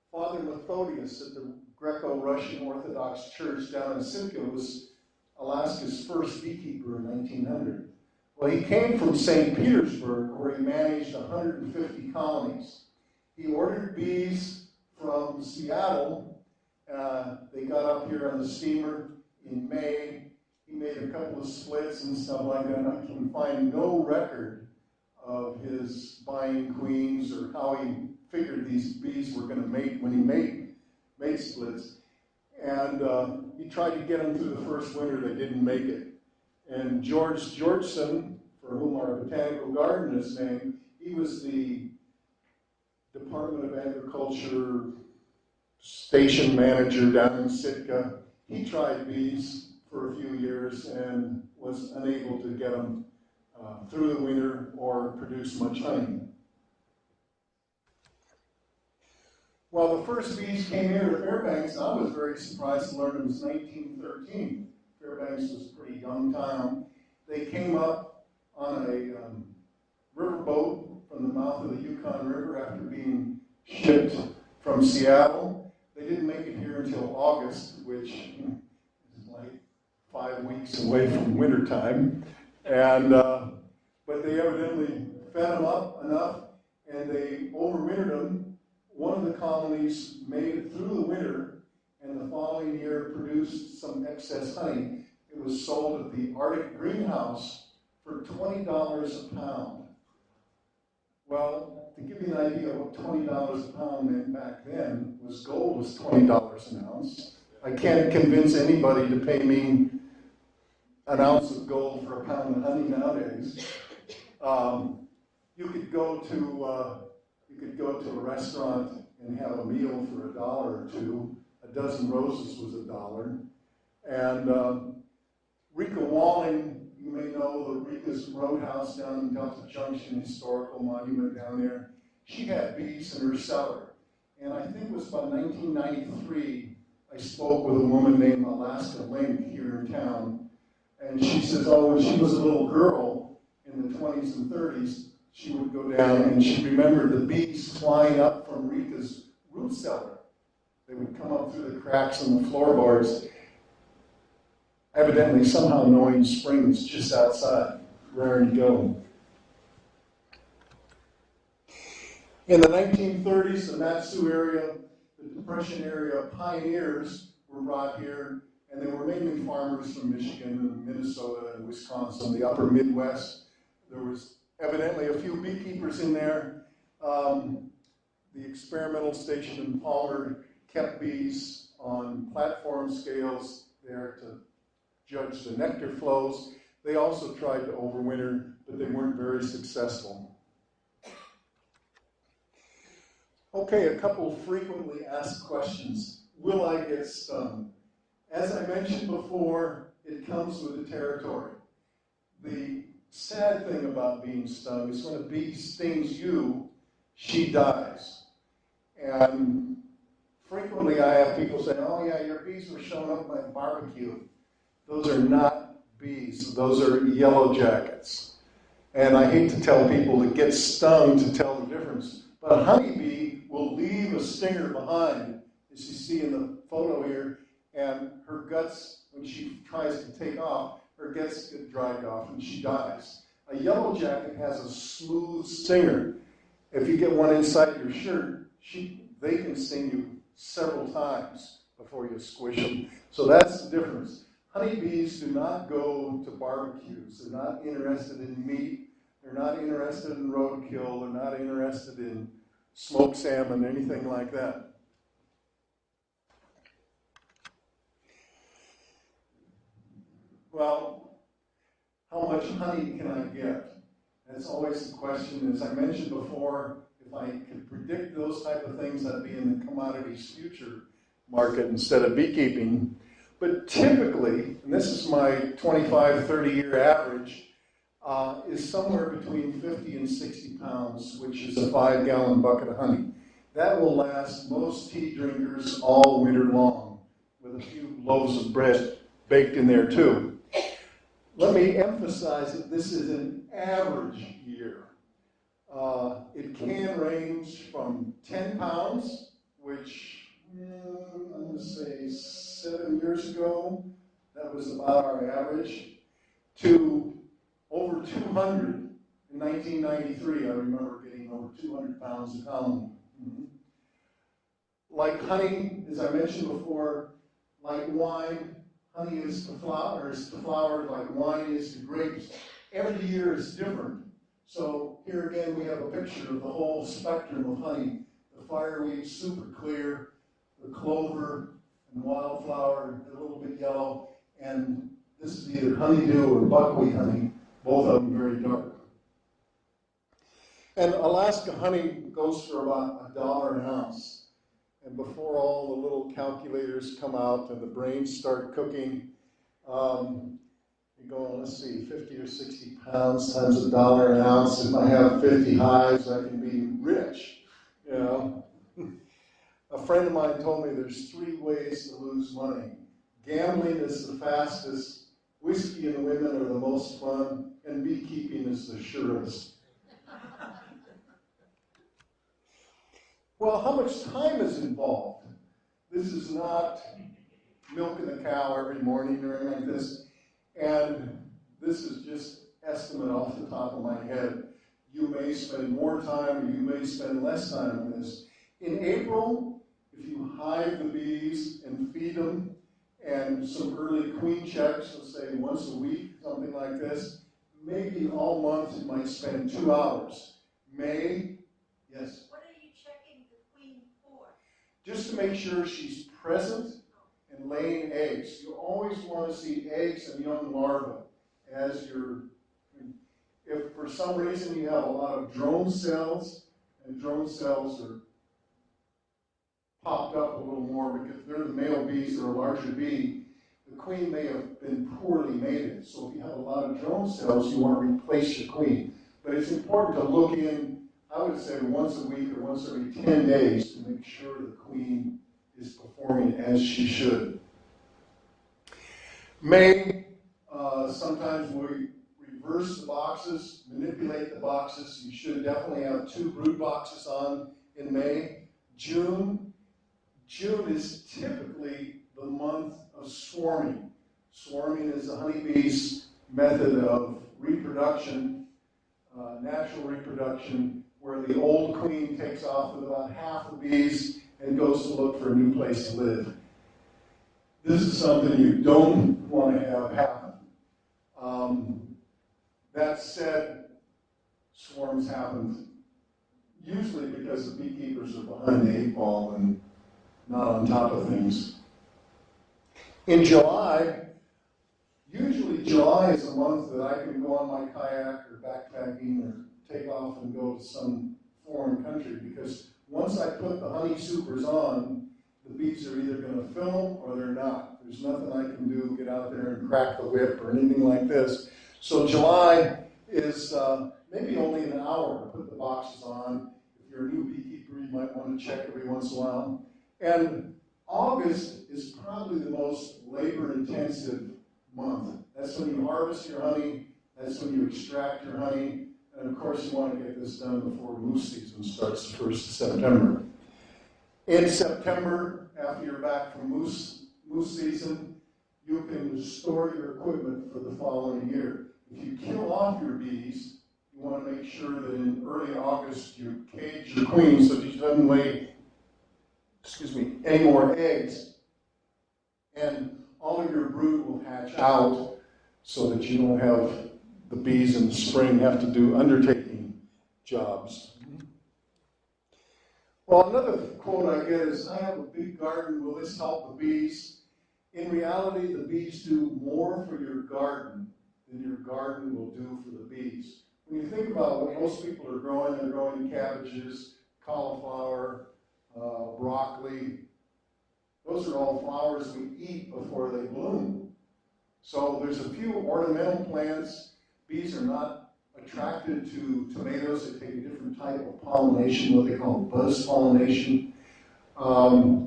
Father Methodius at the Greco-Russian Orthodox Church down in Sitka was Alaska's first beekeeper in 1900. Well, he came from St. Petersburg, where he managed 150 colonies. He ordered bees from Seattle. They got up here on the steamer in May. He made a couple of splits and stuff like that. I can find no record of his buying queens or how he figured these bees were going to mate when he made splits. And he tried to get them through the first winter. They didn't make it. And George Georgeson, for whom our botanical garden is named, he was the Department of Agriculture station manager down in Sitka. He tried bees for a few years and was unable to get them through the winter or produce much honey. Well, the first bees came here to Fairbanks, and I was very surprised to learn it was 1913. Fairbanks was a pretty young town. They came up on a riverboat from the mouth of the Yukon River after being shipped from Seattle. They didn't make it here until August, which is like 5 weeks away from wintertime. And but they evidently fed them up enough, and they overwintered them. One of the colonies made it through the winter, and the following year produced some excess honey. It was sold at the Arctic Greenhouse for $20 a pound. Well, to give you an idea of what $20 a pound meant back then, was gold was $20 an ounce. I can't convince anybody to pay me an ounce of gold for a pound of honey nowadays. You could go to a restaurant and have a meal for $1 or $2. A dozen roses was $1. And Rika Walling, you may know the Rika's Roadhouse down in Delta Junction, historical monument down there. She had bees in her cellar. And I think it was about 1993, I spoke with a woman named Alaska Link here in town. And she says, oh, when she was a little girl in the 20s and 30s, she would go down and she remembered the bees flying up from Rika's root cellar. They would come up through the cracks in the floorboards, evidently somehow knowing spring is just outside, raring to go. In the 1930s, the Matsu area, the Depression area, pioneers were brought here, and they were mainly farmers from Michigan and Minnesota and Wisconsin, the upper Midwest. There was evidently a few beekeepers in there. The experimental station in Palmer kept bees on platform scales there to judge the nectar flows. They also tried to overwinter, but they weren't very successful. Okay, a couple frequently asked questions. Will I get stung? As I mentioned before, it comes with the territory. The sad thing about being stung is when a bee stings you, she dies. And frequently I have people say, oh yeah, your bees were showing up at my barbecue. Those are not bees, those are yellow jackets. And I hate to tell people to get stung to tell the difference, but a honeybee will leave a stinger behind, as you see in the photo here, and her guts, when she tries to take off, her guts get dragged off and she dies. A yellow jacket has a smooth stinger. If you get one inside your shirt, they can sting you several times before you squish them. So that's the difference. Honeybees do not go to barbecues. They're not interested in meat. They're not interested in roadkill. They're not interested in smoked salmon, anything like that. Well, how much honey can I get? That's always the question. As I mentioned before, if I could predict those type of things, I'd be in the commodities future market instead of beekeeping. But typically, and this is my 25, 30-year average, is somewhere between 50 and 60 pounds, which is a 5-gallon bucket of honey. That will last most tea drinkers all winter long, with a few loaves of bread baked in there too. Let me emphasize that this is an average year. It can range from 10 pounds, which I'm going to say 7 years ago, that was about our average, to over 200 in 1993. I remember getting over 200 pounds a colony. Like honey, as I mentioned before, like wine, honey is to flower like wine is to grapes. Every year is different. So here again we have a picture of the whole spectrum of honey. The fireweed, super clear, the clover and wildflower, a little bit yellow, and this is either honeydew or buckwheat honey, both of them very dark. And Alaska honey goes for about $1 an ounce. And before all the little calculators come out and the brains start cooking, you go, let's see, 50 or 60 pounds times $1 an ounce. If I have 50 hives, I can be rich, you know. A friend of mine told me there's 3 ways to lose money. Gambling is the fastest, whiskey and women are the most fun, and beekeeping is the surest. Well, how much time is involved? This is not milking the cow every morning or anything like this. And this is just estimate off the top of my head. You may spend more time or you may spend less time on this. In April, if you hive the bees and feed them and some early queen checks, let's say once a week, something like this, maybe all month you might spend 2 hours. May, yes? What are you checking the queen for? Just to make sure she's present and laying eggs. You always want to see eggs and young larvae as if for some reason you have a lot of drone cells, and drone cells are popped up a little more because they're the male bees or a larger bee, the queen may have been poorly mated. So if you have a lot of drone cells, you want to replace your queen. But it's important to look in, I would say, once a week or once every 10 days to make sure the queen is performing as she should. May, sometimes we reverse the boxes, manipulate the boxes. You should definitely have 2 brood boxes on in May. June is typically the month of swarming. Swarming is the honeybee's method of reproduction, natural reproduction, where the old queen takes off with about half the bees and goes to look for a new place to live. This is something you don't want to have happen. That said, swarms happen usually because the beekeepers are behind the 8 ball and not on top of things. In July, usually July is a month that I can go on my kayak or backpacking or take off and go to some foreign country, because once I put the honey supers on, the bees are either going to film or they're not. There's nothing I can do, get out there and crack the whip or anything like this. So July is maybe only an hour to put the boxes on. If you're a new beekeeper, you might want to check every once in a while. And August is probably the most labor-intensive month. That's when you harvest your honey. That's when you extract your honey. And of course, you want to get this done before moose season starts the 1st of September. In September, after you're back from moose season, you can store your equipment for the following year. If you kill off your bees, you want to make sure that in early August you cage your queen so that she doesn't lay any more eggs, and all of your brood will hatch out so that you don't have the bees in the spring have to do undertaking jobs. Well, another quote I get is, I have a big garden, will this help the bees? In reality, the bees do more for your garden than your garden will do for the bees. When you think about what most people are growing, they're growing cabbages, cauliflower, broccoli. Those are all flowers we eat before they bloom. So there's a few ornamental plants. Bees are not attracted to tomatoes. They take a different type of pollination, what they call buzz pollination.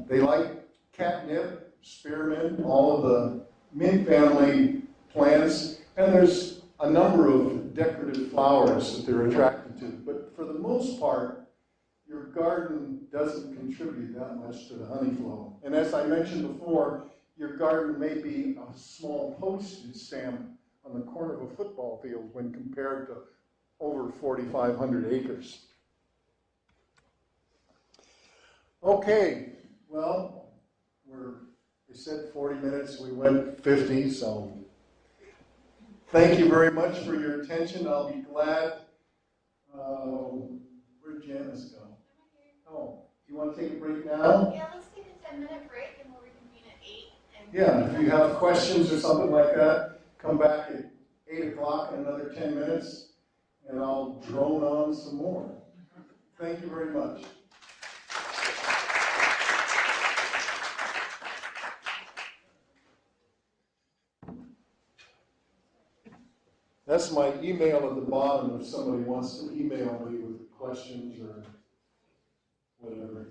They like catnip, spearmint, all of the mint family plants, and there's a number of decorative flowers that they're attracted to. But for the most part, your garden doesn't contribute that much to the honey flow. And as I mentioned before, your garden may be a small postage stamp on the corner of a football field when compared to over 4,500 acres. Okay, well, we said 40 minutes, we went 50, so thank you very much for your attention. I'll be glad. Where'd Janice go? Oh, you want to take a break now? Yeah, let's take a 10-minute break and we'll reconvene at 8. Yeah, if you have questions or something like that, come back at 8 o'clock in another 10 minutes, and I'll drone on some more. Thank you very much. That's my email at the bottom if somebody wants to email me with questions or whatever.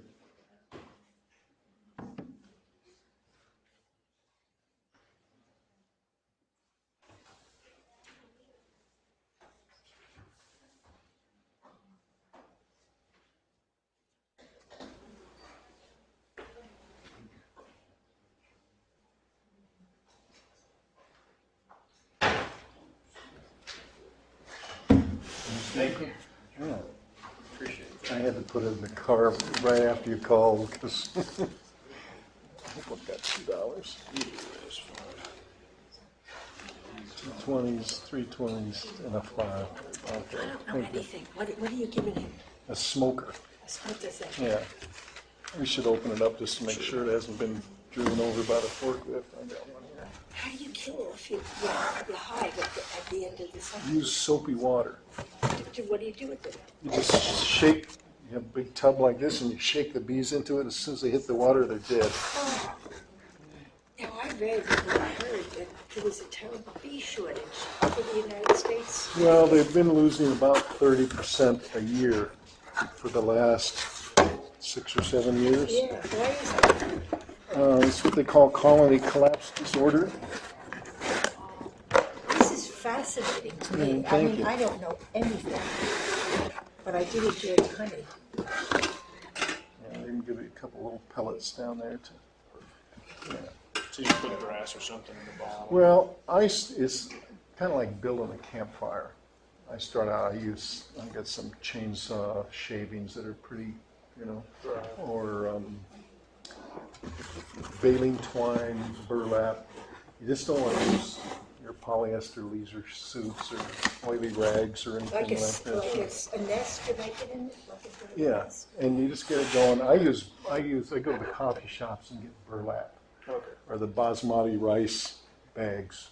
Thank you. Yeah. Appreciate it. I had to put it in the car right after you called because I think I've got $2. 2 20s, 3 20s, and a 5. Okay. I don't know anything. What are you giving him? A smoker. A smoker thing. Yeah. We should open it up just to make sure it hasn't been driven over by the forklift. I got one here. How do you kill the hive at the end of the summer? Use soapy water. What do you do with it? You just shake, you have a big tub like this, and you shake the bees into it. As soon as they hit the water, they're dead. Oh. Now, I read or I heard that there was a terrible bee shortage in the United States. Well, they've been losing about 30% a year for the last 6 or 7 years. Yeah, why is that? It's what they call colony collapse disorder. This is fascinating to me. Thank you. I don't know anything, but I do enjoy honey. Yeah, they can give you a couple little pellets down there. So you put grass or something in the bottom? Well, ice is kind of like building a campfire. I start out, I got some chainsaw shavings that are pretty, or baling twine, burlap. You just don't want to use your polyester leisure suits or oily rags or anything like that. Like a nest to make it in? Yeah, and you just get it going. I go to the coffee shops and get burlap. Okay. Or the basmati rice bags.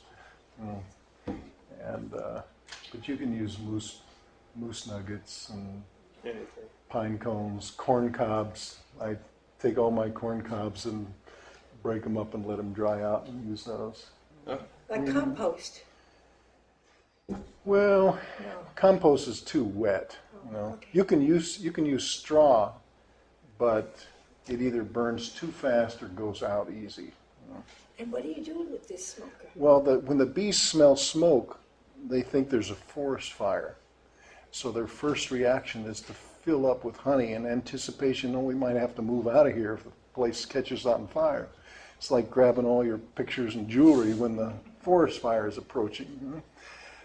And but you can use moose nuggets and Anything. pine cones, corn cobs. I take all my corn cobs and break them up and let them dry out and use those. Like compost? Well, No. compost is too wet. Okay. You can use straw, but it either burns too fast or goes out easy. And what are you doing with this smoker? Well, when the bees smell smoke, they think there's a forest fire. So their first reaction is to fill up with honey in anticipation, we might have to move out of here if the place catches on fire. It's like grabbing all your pictures and jewelry when the forest fire is approaching.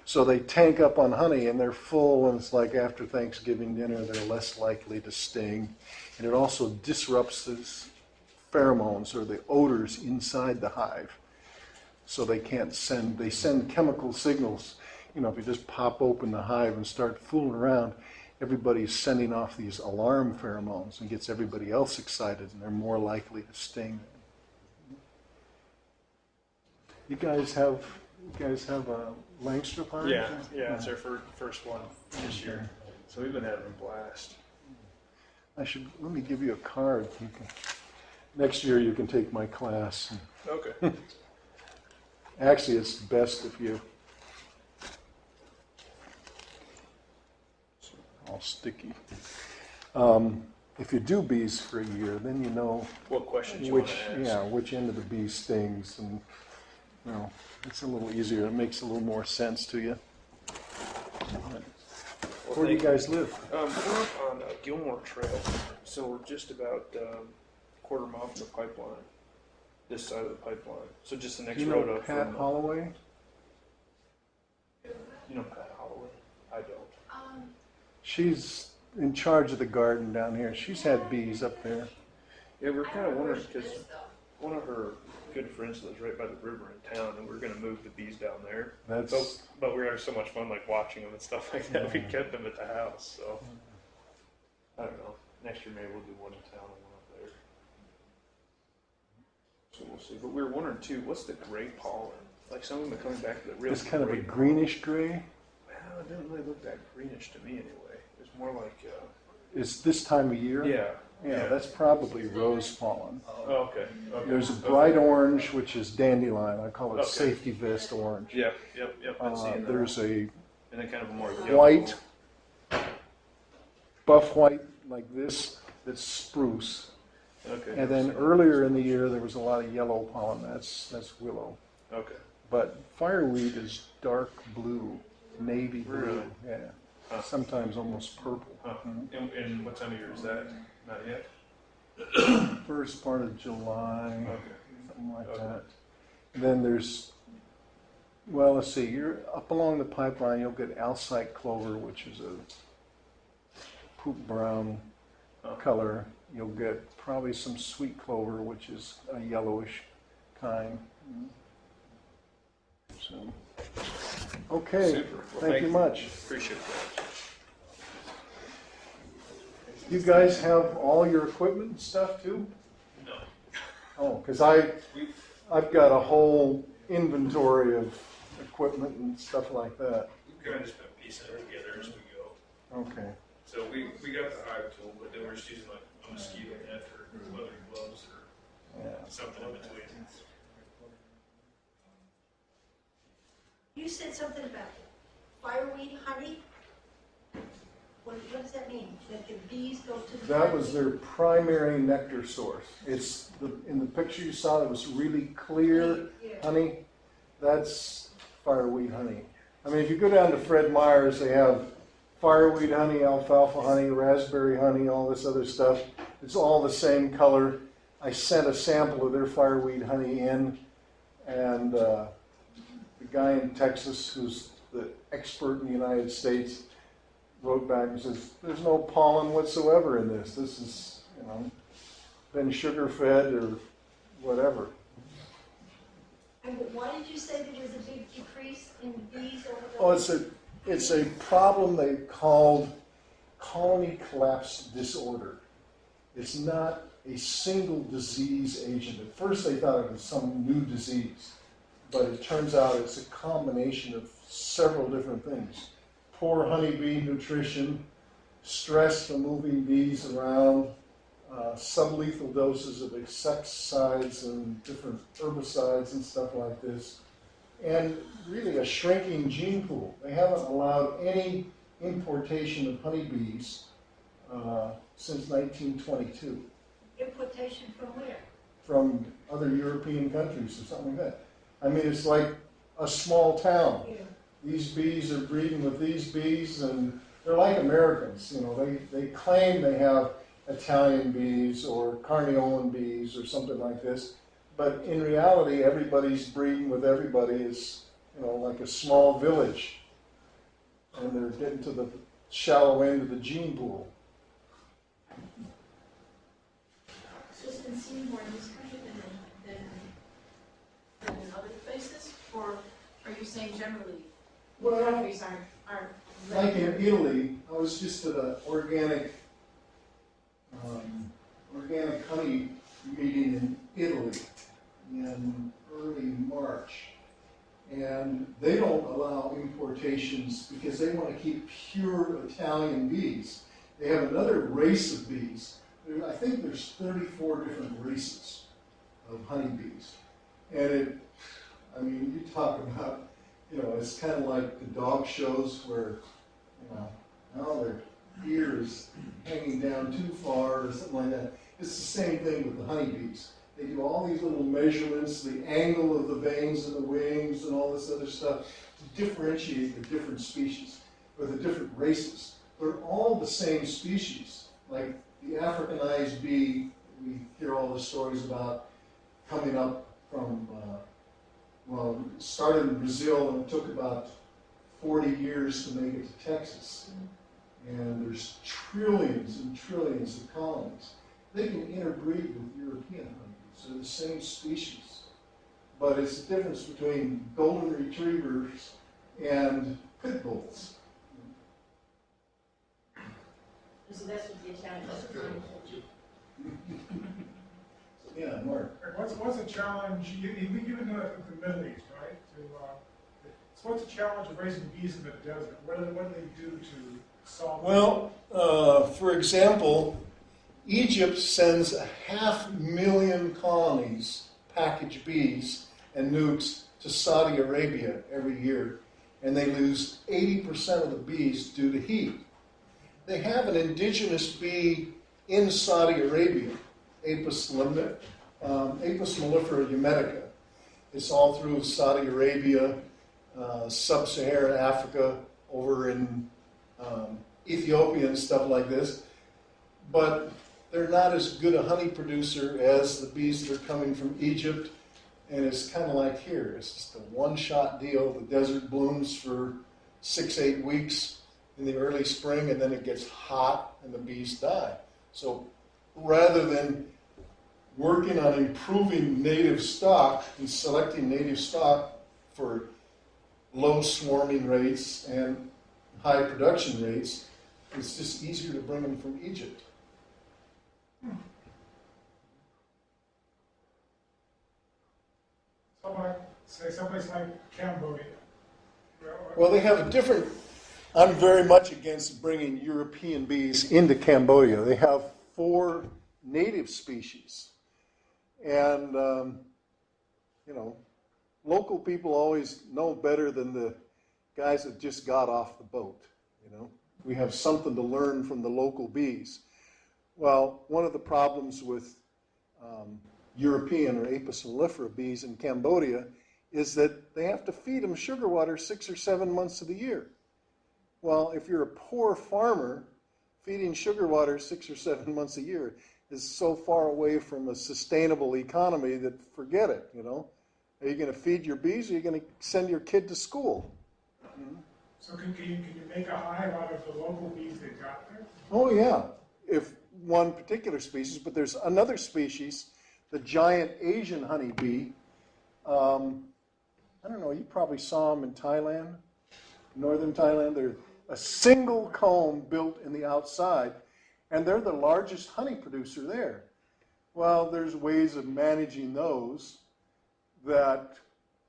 So they tank up on honey and they're full, and it's like after Thanksgiving dinner, they're less likely to sting. And it also disrupts the pheromones or the odors inside the hive. So they send chemical signals. If you just pop open the hive and start fooling around, everybody's sending off these alarm pheromones and gets everybody else excited, and they're more likely to sting. You guys have a Langstroth hive? Yeah, it's our first one this year. So we've been having a blast. Let me give you a card. Next year you can take my class. Okay. Actually, it's best if you, all sticky. If you do bees for a year, then you know What questions you want to ask? which end of the bee stings, and it's a little easier. It makes a little more sense to you. Where do you guys live? We're up on Gilmore Trail, so we're just about a quarter mile from the pipeline, this side of the pipeline. So just the next Do you road know up. Pat from Holloway? You know Pat Holloway? I don't. She's in charge of the garden down here. She's had bees up there. Yeah, we're kind of wondering because one of her good friends lives right by the river in town, and we're going to move the bees down there. But we had so much fun, like watching them and stuff like that. We kept them at the house. So I don't know. Next year maybe we'll do one in town and one up there. So we'll see. But we were wondering too, what's the gray pollen? Like some of them are coming back to the real. It's kind of a gray greenish gray. pollen. Well, it didn't really look that greenish to me anyway. It's more like. It's this time of year? Yeah. That's probably rose pollen. Oh, okay. There's a bright orange, which is dandelion. I call it safety vest orange. Yep. I'm seeing that. There's a And then kind of a more yellow. white, buff white like this, that's spruce. Okay. And then earlier in the year, there was a lot of yellow pollen. That's willow. Okay. But fireweed is dark blue, navy blue. Really? Yeah. Huh. Sometimes almost purple. Huh. And what time of year is that? Not yet? First part of July, Okay. something like Okay. that. And then there's, well, let's see, you're up along the pipeline, you'll get alsite clover, which is a poop brown color. You'll get probably some sweet clover, which is a yellowish kind. So, okay, Super. Well, thank you much. Appreciate that. You guys have all your equipment and stuff too? No. Oh, because I've got a whole inventory of equipment and stuff like that. We've kind of just been piecing it together as we go. Okay. So we got the hive tool, but then we're just using like a mosquito net or leather gloves or something in between. You said something about fireweed honey. What does that mean? That the bees go to the That was their primary nectar source. It's in the picture you saw, it was really clear honey. That's fireweed honey. I mean, if you go down to Fred Meyer's, they have fireweed honey, alfalfa honey, raspberry honey, all this other stuff. It's all the same color. I sent a sample of their fireweed honey in, and the guy in Texas, who's the expert in the United States, wrote back and says, "There's no pollen whatsoever in this. This is, been sugar fed or whatever." And why did you say there was a big decrease in bees over the? Oh, it's a problem they called colony collapse disorder. It's not a single disease agent. At first they thought it was some new disease, but it turns out it's a combination of several different things. Poor honeybee nutrition, stress from moving bees around, sublethal doses of insecticides and different herbicides and stuff like this, and really a shrinking gene pool. They haven't allowed any importation of honeybees since 1922. Importation from where? From other European countries or something like that. I mean, it's like a small town. Yeah. These bees are breeding with these bees, and they're like Americans. They claim they have Italian bees or Carniolan bees or something like this, but in reality, everybody's breeding with everybody. Is like a small village, and they're getting to the shallow end of the gene pool. So it's been seen more in this country than in other places, or are you saying generally countries aren't Like in Italy, I was just at an organic honey meeting in Italy in early March, and they don't allow importations because they want to keep pure Italian bees. They have another race of bees. I think there's 34 different races of honeybees, and you talk about, it's kind of like the dog shows where, now their ear is hanging down too far or something like that. It's the same thing with the honeybees. They do all these little measurements, the angle of the veins and the wings and all this other stuff to differentiate the different species or the different races. They're all the same species. Like the Africanized bee, we hear all the stories about coming up from, it started in Brazil and it took about 40 years to make it to Texas. And there's trillions and trillions of colonies. They can interbreed with European honeybees. They're the same species. But it's the difference between golden retrievers and pit bulls. So that's what the Italians are trying to do. Yeah, Mark. What's the challenge? You've been doing it in the Middle East, right? So what's the challenge of raising bees in the desert? What do they do to solve? Well, for example, Egypt sends 500,000 colonies, packaged bees and nukes, to Saudi Arabia every year, and they lose 80% of the bees due to heat. They have an indigenous bee in Saudi Arabia, Apis mellifera humetica. It's all through Saudi Arabia, sub-Saharan Africa, over in Ethiopia and stuff like this. But they're not as good a honey producer as the bees that are coming from Egypt. And it's kind of like here. It's just a one-shot deal. The desert blooms for 6-8 weeks in the early spring, and then it gets hot and the bees die. So rather than working on improving native stock and selecting native stock for low swarming rates and high production rates, it's just easier to bring them from Egypt. say someplace like Cambodia? Well, they have a different. I'm very much against bringing European bees into Cambodia. They have 4 native species, and local people always know better than the guys that just got off the boat. We have something to learn from the local bees. Well, one of the problems with European or Apis mellifera bees in Cambodia is that they have to feed them sugar water 6 or 7 months of the year. Well, if you're a poor farmer, feeding sugar water 6 or 7 months a year is so far away from a sustainable economy that forget it, Are you going to feed your bees, or are you going to send your kid to school? So can you make a hive out of the local bees that got there? Oh, yeah. If one particular species, but there's another species, the giant Asian honeybee. I don't know, you probably saw them in Thailand, northern Thailand. They're a single comb built in the outside, and they're the largest honey producer there. Well, there's ways of managing those that,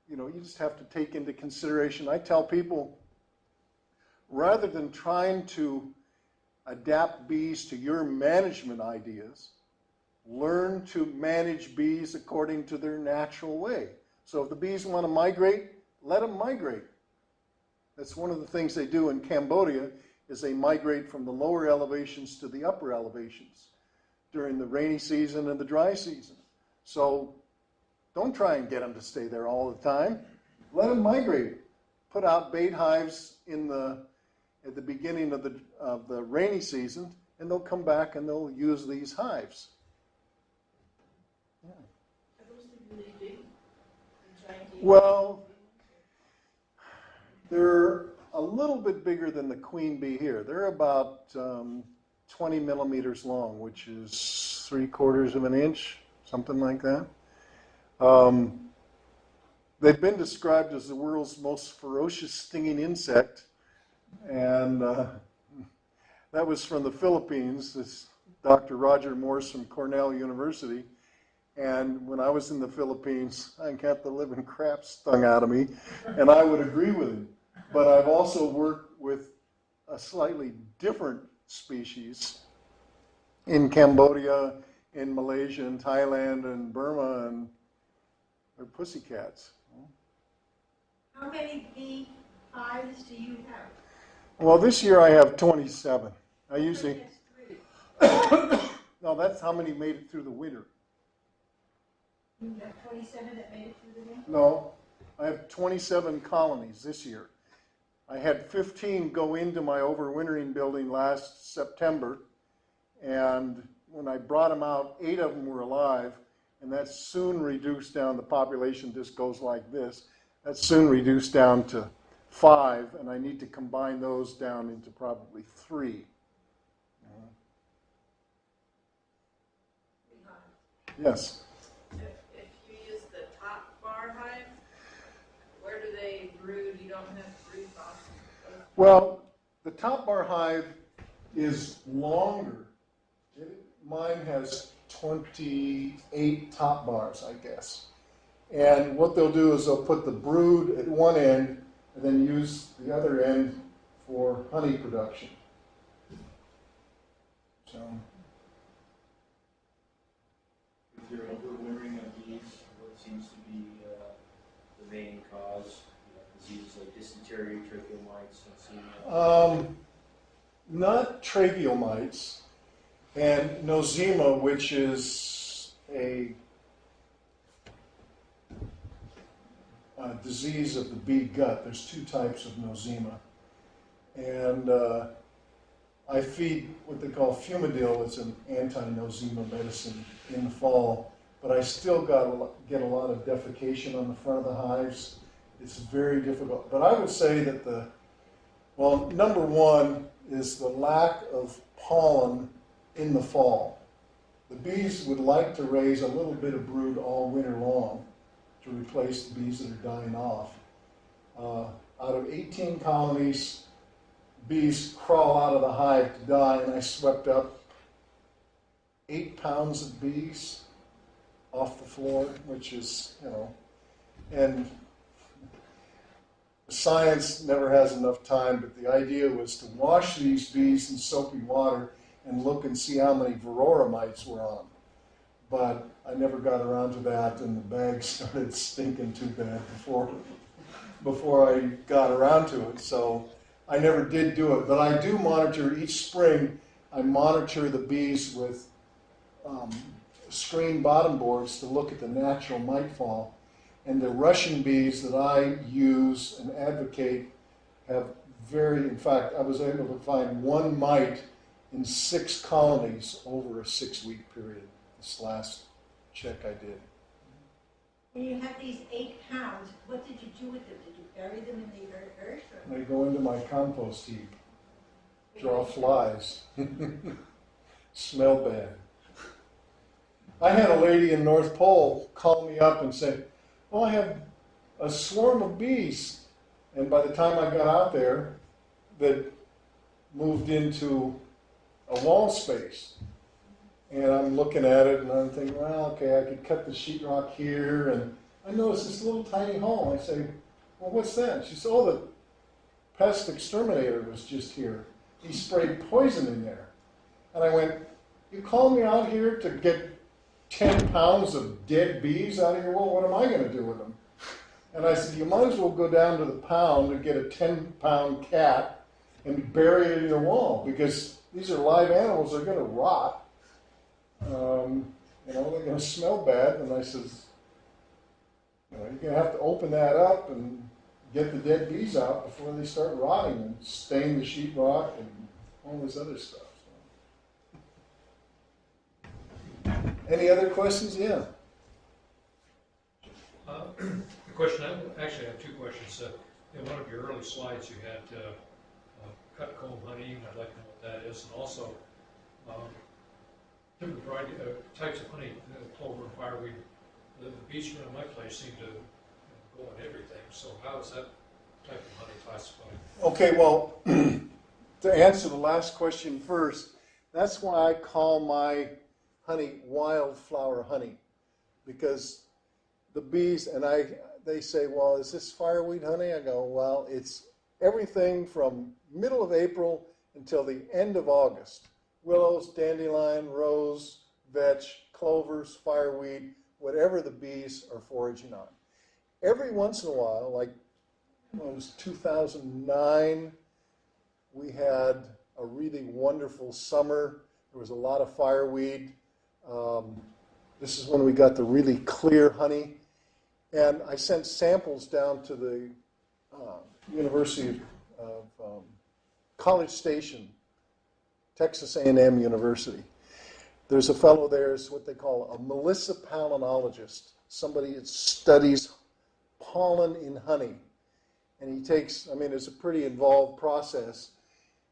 you just have to take into consideration. I tell people, rather than trying to adapt bees to your management ideas, learn to manage bees according to their natural way. So if the bees want to migrate, let them migrate. That's one of the things they do in Cambodia, is they migrate from the lower elevations to the upper elevations during the rainy season and the dry season. So don't try and get them to stay there all the time. Let them migrate. Put out bait hives at the beginning of the rainy season, and they'll come back and they'll use these hives. Yeah. Are those really big? Well, they're a little bit bigger than the queen bee here. They're about 20 millimeters long, which is 3/4 of an inch, something like that. They've been described as the world's most ferocious stinging insect, and that was from the Philippines. This Dr. Roger Morse from Cornell University. And when I was in the Philippines, I got the living crap stung out of me, and I would agree with him. But I've also worked with a slightly different species in Cambodia, in Malaysia, and Thailand, and Burma, and they're pussycats. How many bee hives do you have? Well, this year I have 27. I usually... That's 3. No, that's how many made it through the winter. You have 27 that made it through the winter? No, I have 27 colonies this year. I had 15 go into my overwintering building last September, and when I brought them out, 8 of them were alive, and that soon reduced down. The population just goes like this. That soon reduced down to 5, and I need to combine those down into probably 3. Yes. If you use the top bar hive, where do they brood? You don't have brood boxes. Well, the top bar hive is longer. Mine has 28 top bars, I guess. And what they'll do is they'll put the brood at one end and then use the other end for honey production. So, If you're overwintering of bees, what seems to be the main cause? Diseases like dysentery, tracheal mites, not tracheal mites, and nosema, which is a disease of the bee gut. There's 2 types of nosema. And I feed what they call Fumidil. It's an anti-nosema medicine in the fall, but I still get a lot of defecation on the front of the hives. It's very difficult. But I would say that number one is the lack of pollen in the fall. The bees would like to raise a little bit of brood all winter long to replace the bees that are dying off. Out of 18 colonies, bees crawl out of the hive to die, and I swept up 8 pounds of bees off the floor, which is, and science never has enough time, but the idea was to wash these bees in soapy water and look and see how many varroa mites were on them. But I never got around to that, and the bag started stinking too bad before I got around to it. So I never did do it. But I do monitor each spring. I monitor the bees with screen bottom boards to look at the natural mite fall. And the Russian bees that I use and advocate have in fact, I was able to find one mite in 6 colonies over a 6-week period. This last check I did. When you have these 8 pounds, what did you do with them? Did you bury them in the earth? Or? They go into my compost heap. Draw flies. Smell bad. I had a lady in North Pole call me up and say, "Oh, I have a swarm of bees." And by the time I got out there, that moved into a wall space. And I'm looking at it and I'm thinking, well, okay, I could cut the sheetrock here. And I noticed this little tiny hole. I say, "Well, what's that?" She said, "Oh, the pest exterminator was just here. He sprayed poison in there." And I went, "You called me out here to get 10 pounds of dead bees out of here? Well, what am I going to do with them?" And I said, "You might as well go down to the pound and get a 10-pound cat and bury it in your wall, because these are live animals. They're going to rot. They're going to smell bad." And I says, "You're going to have to open that up and get the dead bees out before they start rotting and stain the sheetrock and all this other stuff." So. Any other questions? Yeah. The question, I actually have 2 questions. In one of your early slides, you had cut comb honey, and I'd like to know what that is, and also different variety, types of honey, clover and fireweed. The bees around my place seem to go on everything, so how is that type of honey classified? Okay, well, to answer the last question first, that's why I call my honey wildflower honey, because the bees, and they say, "Well, is this fireweed honey?" I go, "Well, it's everything from middle of April until the end of August. Willows, dandelion, rose, vetch, clovers, fireweed, whatever the bees are foraging on. Every once in a while, like it was 2009, we had a really wonderful summer. There was a lot of fireweed. This is when we got the really clear honey. And I sent samples down to the University of College Station, Texas A&M University. There's a fellow there, is what they call a melissopollinologist, somebody that studies pollen in honey. And he takes, it's a pretty involved process.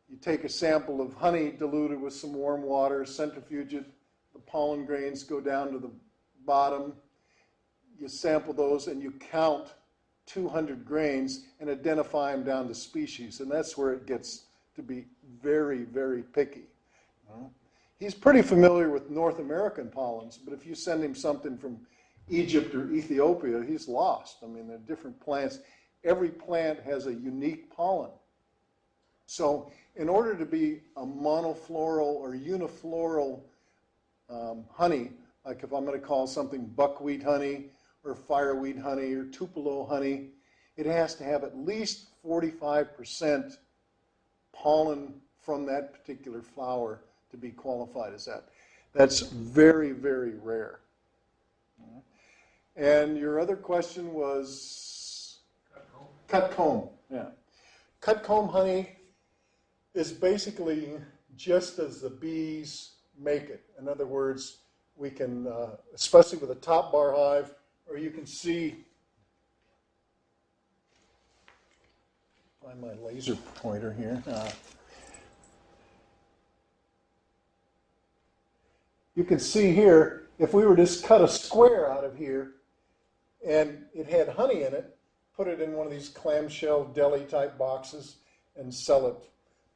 You take a sample of honey diluted with some warm water, centrifuge it, the pollen grains go down to the bottom. You sample those and you count 200 grains and identify them down to species. And that's where it gets to be very, very picky. He's pretty familiar with North American pollens, but if you send him something from Egypt or Ethiopia, he's lost. They're different plants. Every plant has a unique pollen. So in order to be a monofloral or unifloral honey, like if I'm going to call something buckwheat honey or fireweed honey or tupelo honey, it has to have at least 45% pollen from that particular flower to be qualified as that. That's very, very rare. And your other question was? Cut comb. Yeah. Cut comb honey is basically just as the bees make it. In other words, we can, especially with a top bar hive, or you can see, find my laser pointer here. You can see here, if we were just cut a square out of here and it had honey in it, put it in one of these clamshell deli type boxes and sell it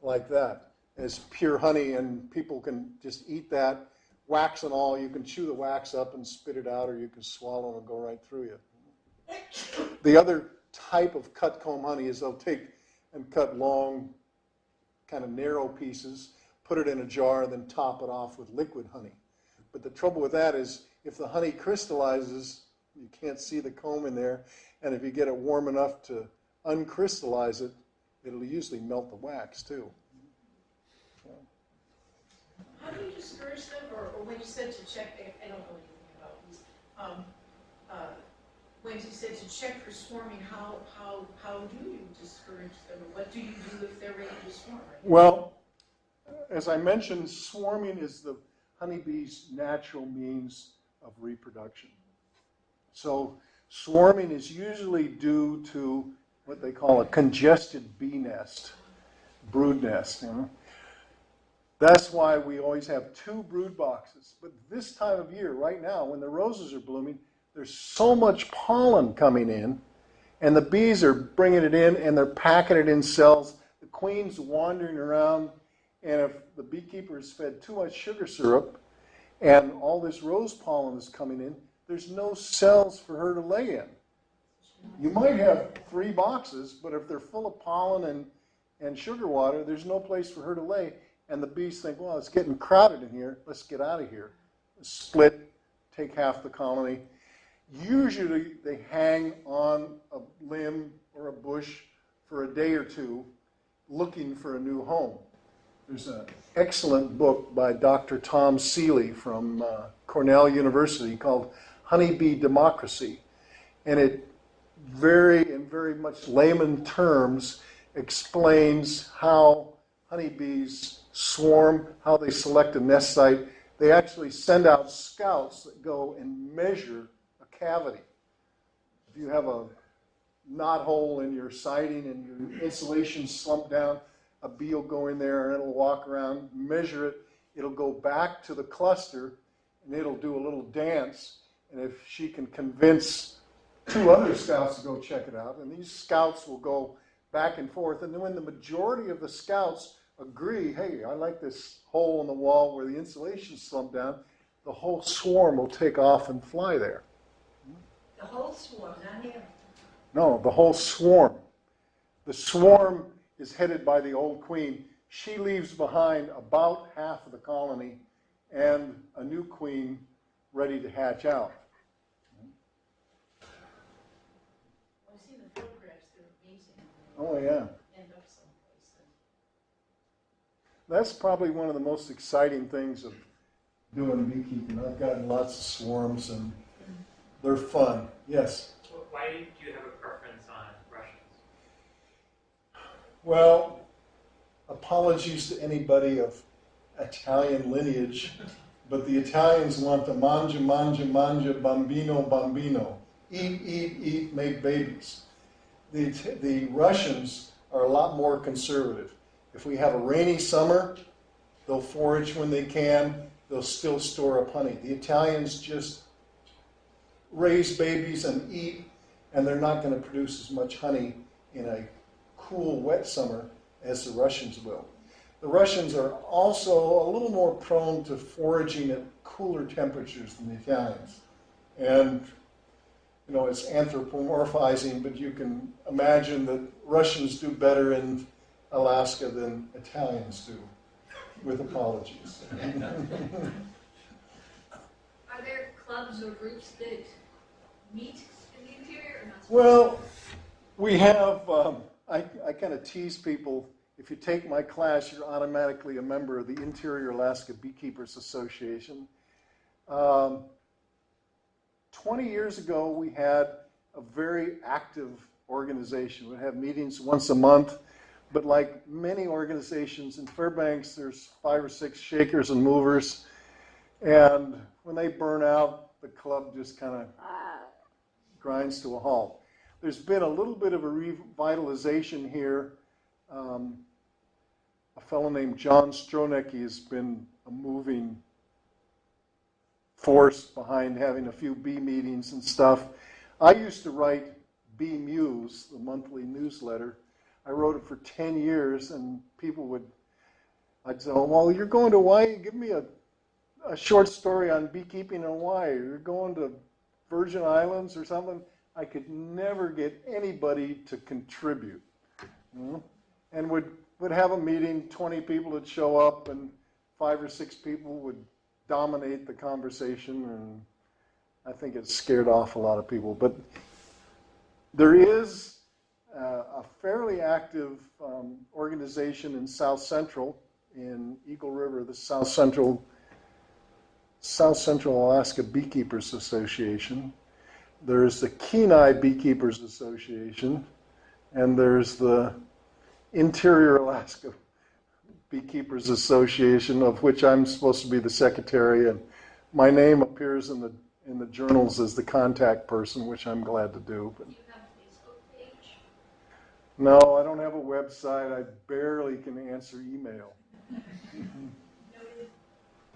like that as pure honey, and people can just eat that, wax and all. You can chew the wax up and spit it out, or you can swallow and go right through you. The other type of cut comb honey is they'll take and cut long, kind of narrow pieces, put it in a jar, then top it off with liquid honey. But the trouble with that is if the honey crystallizes, you can't see the comb in there, and if you get it warm enough to uncrystallize it, it'll usually melt the wax too. How do you discourage them, or when you said to check, I don't know anything about these, when you said to check for swarming, how do you discourage them, or what do you do if they're ready to swarm? Well, as I mentioned, swarming is the honeybee's natural means of reproduction. So swarming is usually due to what they call a congested bee nest, brood nest. You know? That's why we always have 2 brood boxes. But this time of year, right now, when the roses are blooming, there's so much pollen coming in, and the bees are bringing it in, and they're packing it in cells. The queen's wandering around, and if the beekeeper has fed too much sugar syrup, and all this rose pollen is coming in, there's no cells for her to lay in. You might have 3 boxes, but if they're full of pollen and sugar water, there's no place for her to lay. And the bees think, well, it's getting crowded in here. Let's get out of here. Split, take half the colony. Usually they hang on a limb or a bush for a day or 2 looking for a new home. There's an excellent book by Dr. Tom Seeley from Cornell University called Honeybee Democracy. And it in very much layman terms explains how honeybees swarm, how they select a nest site. They actually send out scouts that go and measure a cavity. If you have a knot hole in your siding and your insulation slumped down, a bee will go in there and it'll walk around, measure it. It'll go back to the cluster and it'll do a little dance. And if she can convince 2 other scouts to go check it out, and these scouts will go back and forth, and then when the majority of the scouts agree, hey, I like this hole in the wall where the insulation slumped down, the whole swarm will take off and fly there. The whole swarm, not him. No, the whole swarm. The swarm is headed by the old queen. She leaves behind about half of the colony and a new queen ready to hatch out. I've seen the photographs, they're amazing. Oh, yeah. End up someplace. That's probably one of the most exciting things of doing beekeeping. I've gotten lots of swarms and they're fun. Yes? Why do you have a preference on Russians? Well, apologies to anybody of Italian lineage, but the Italians want to mangia, mangia, mangia, bambino, bambino. Eat, eat, eat, make babies. The Russians are a lot more conservative. If we have a rainy summer, they'll forage when they can. They'll still store up honey. The Italians just raise babies and eat, and they're not going to produce as much honey in a cool, wet summer as the Russians will. The Russians are also a little more prone to foraging at cooler temperatures than the Italians. And, you know, it's anthropomorphizing, but you can imagine that Russians do better in Alaska than Italians do, with apologies. Are there clubs or groups that meet in the interior or not? Well, we have, I kind of tease people, if you take my class, you're automatically a member of the Interior Alaska Beekeepers Association. 20 years ago, we had a very active organization. We'd have meetings once a month, but like many organizations in Fairbanks, there's 5 or 6 shakers and movers, and when they burn out, the club just kind of grinds to a halt. There's been a little bit of a revitalization here. A fellow named John Stronecki has been a moving force behind having a few bee meetings and stuff. I used to write Bee Muse, the monthly newsletter. I wrote it for 10 years, and people I'd say, oh, well, you're going to Hawaii? Give me a short story on beekeeping in Hawaii. You're going to Virgin Islands or something? I could never get anybody to contribute. And would have a meeting, 20 people would show up, and 5 or 6 people would dominate the conversation, and I think it scared off a lot of people. But there is a fairly active organization in South Central, in Eagle River, the South Central Alaska Beekeepers Association. There's the Kenai Beekeepers Association, and there's the Interior Alaska Beekeepers Association, of which I'm supposed to be the secretary, and my name appears in the journals as the contact person, which I'm glad to do. But Do you have a Facebook page? no, I don't have a website. I barely can answer email.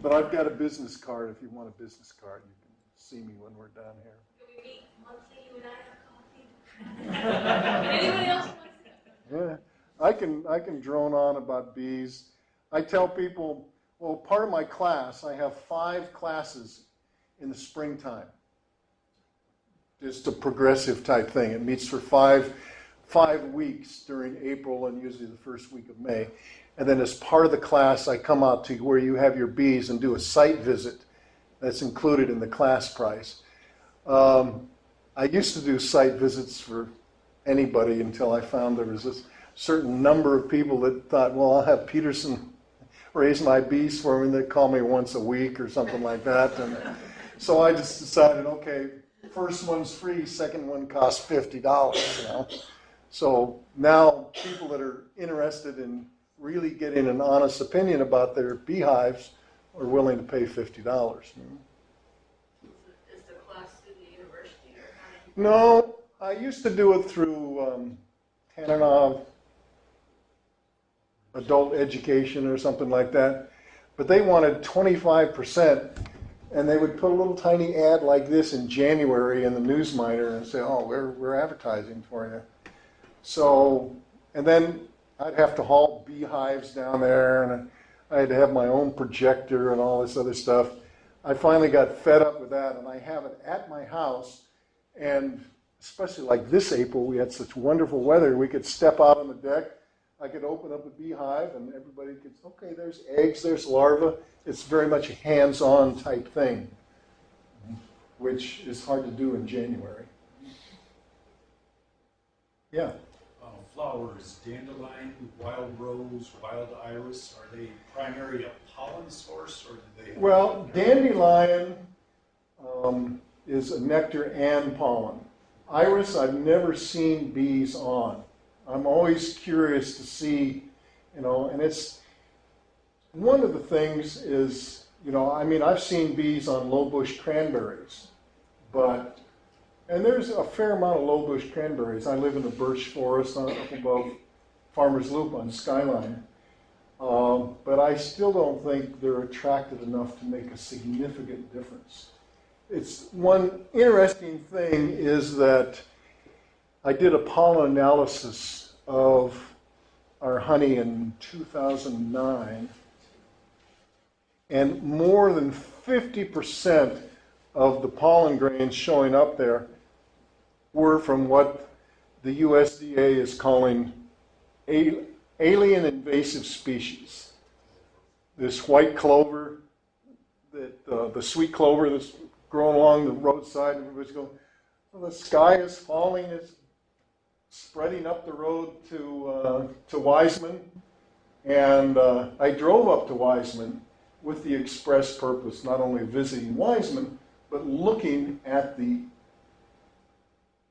But I've got a business card. If you want a business card, you can see me when we're down here. Do we meet monthly, you and I have coffee? Anyone else wants to? Yeah, I can drone on about bees. I tell people, well, part of my class, I have 5 classes in the springtime. Just a progressive type thing. It meets for 5 weeks during April and usually the first week of May. And then as part of the class, I come out to where you have your bees and do a site visit that's included in the class price. I used to do site visits for anybody until I found there was a certain number of people that thought, well, I'll have Peterson raise my bees for me, and they'd call me once a week or something like that. And so I just decided, okay, first one's free, second one costs $50, you know. So now people that are interested in really getting an honest opinion about their beehives are willing to pay $50. Is the class through the university or how do you? No, I used to do it through Tanana Adult Education or something like that, but they wanted 25%, and they would put a little tiny ad like this in January in the News Miner and say, oh, we're advertising for you. So, and then I'd have to haul beehives down there, and I had to have my own projector and all this other stuff. I finally got fed up with that, and I have it at my house, and especially like this April, we had such wonderful weather, we could step out on the deck, I could open up a beehive, and everybody could, okay, there's eggs, there's larvae. It's very much a hands-on type thing, which is hard to do in January. Yeah. Flowers, dandelion, wild rose, wild iris, are they primarily a pollen source, or do they have... Well, dandelion is a nectar and pollen. Iris, I've never seen bees on. I'm always curious to see, you know, and it's, one of the things is, you know, I mean, I've seen bees on low bush cranberries, but, and there's a fair amount of low bush cranberries. I live in a birch forest up above Farmer's Loop on Skyline, but I still don't think they're attractive enough to make a significant difference. It's one interesting thing is that I did a pollen analysis of our honey in 2009, and more than 50% of the pollen grains showing up there were from what the USDA is calling alien invasive species. This white clover, the sweet clover that's growing along the roadside, and everybody's going, well, the sky is falling, it's spreading up the road to Wiseman. And I drove up to Wiseman with the express purpose not only of visiting Wiseman, but looking at the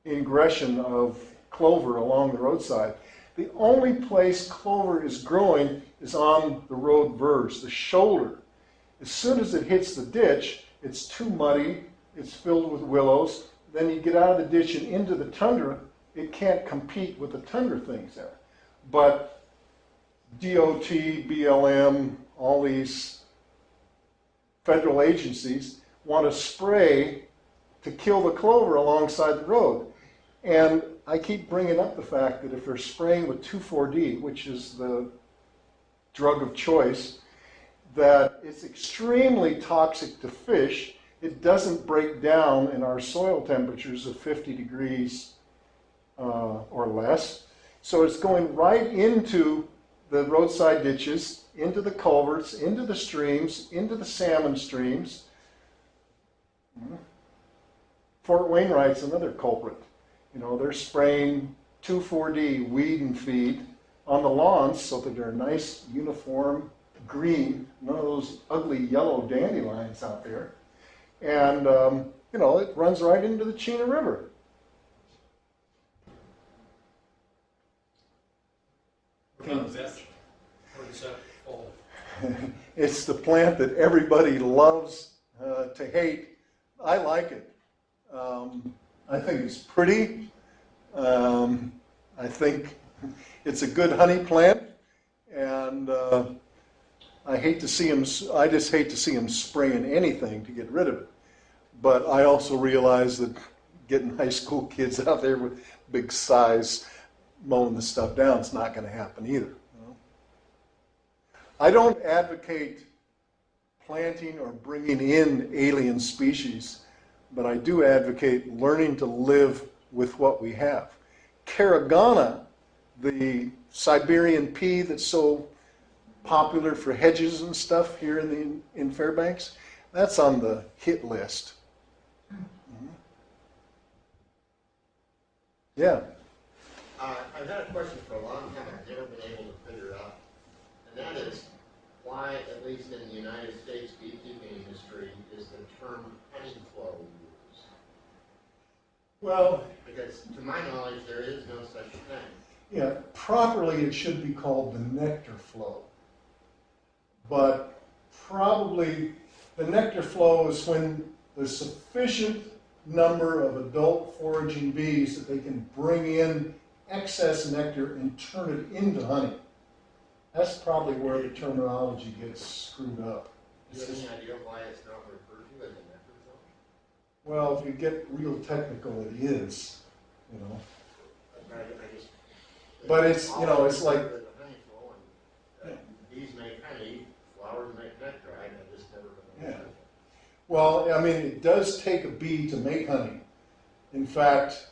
ingression of clover along the roadside. The only place clover is growing is on the road verge, the shoulder. As soon as it hits the ditch, it's too muddy, it's filled with willows. Then you get out of the ditch and into the tundra, it can't compete with the tundra things there. But DOT, BLM, all these federal agencies want to spray to kill the clover alongside the road. And I keep bringing up the fact that if they're spraying with 2,4-D, which is the drug of choice, that it's extremely toxic to fish, it doesn't break down in our soil temperatures of 50 degrees or less. So it's going right into the roadside ditches, into the culverts, into the streams, into the salmon streams. Fort Wainwright's another culprit. You know, they're spraying 2,4-D weed and feed on the lawns so that they're nice, uniform, green, none of those ugly yellow dandelions out there. And, you know, it runs right into the Chena River. What about vetch? Where does that fall? It's the plant that everybody loves to hate. I like it. I think it's pretty. I think it's a good honey plant, and I hate to see them. I just hate to see them spraying anything to get rid of it. But I also realize that getting high school kids out there with big size mowing the stuff down is not going to happen either. You know? I don't advocate planting or bringing in alien species, but I do advocate learning to live with what we have. Caragana, the Siberian pea that's so popular for hedges and stuff here in Fairbanks, that's on the hit list. Yeah. I've had a question for a long time I've never been able to figure out, and that is why, at least in the United States beekeeping industry, is the term honey flow used? Well, because to my knowledge, there is no such thing. Yeah, properly it should be called the nectar flow. But probably the nectar flow is when there's sufficient number of adult foraging bees that they can bring in excess nectar and turn it into honey. That's probably where the terminology gets screwed up. Do you have any idea why it's not referred to as a nectar flow? Well, if you get real technical, it is, you know. But it's, you know, it's like... honey flow and bees make honey, flowers make nectar. I just never been able to. Well, I mean, it does take a bee to make honey. In fact,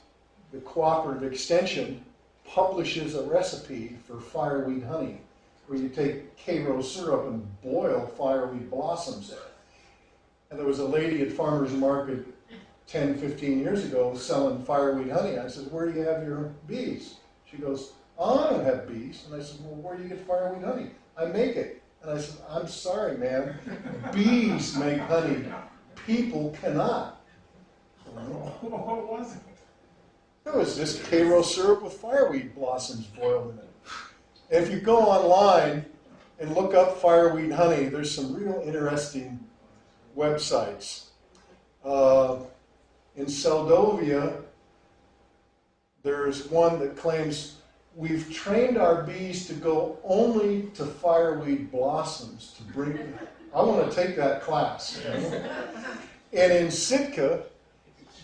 the Cooperative Extension publishes a recipe for fireweed honey, where you take K-Rose syrup and boil fireweed blossoms in it. And there was a lady at Farmer's Market 10, 15 years ago selling fireweed honey. I said, where do you have your bees? She goes, oh, I don't have bees. And I said, well, where do you get fireweed honey? I make it. And I said, I'm sorry, ma'am. Bees make honey. People cannot. What was it? It was just K-Rose syrup with fireweed blossoms boiled in it. If you go online and look up fireweed honey, there's some real interesting websites. In Seldovia, there's one that claims we've trained our bees to go only to fireweed blossoms to bring. I want to take that class. You know? And in Sitka,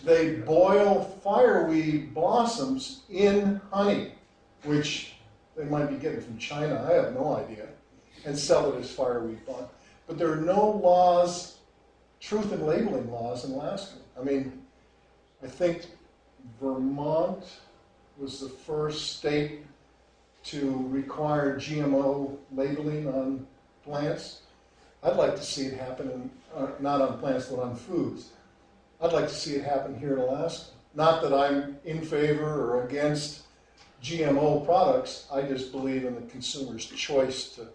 they boil fireweed blossoms in honey, which they might be getting from China, I have no idea, and sell it as fireweed blossom. But there are no laws, truth in labeling laws in Alaska. I mean, I think Vermont was the first state to require GMO labeling on plants. I'd like to see it happen, not on plants, but on foods. I'd like to see it happen here in Alaska. Not that I'm in favor or against GMO products, I just believe in the consumer's choice to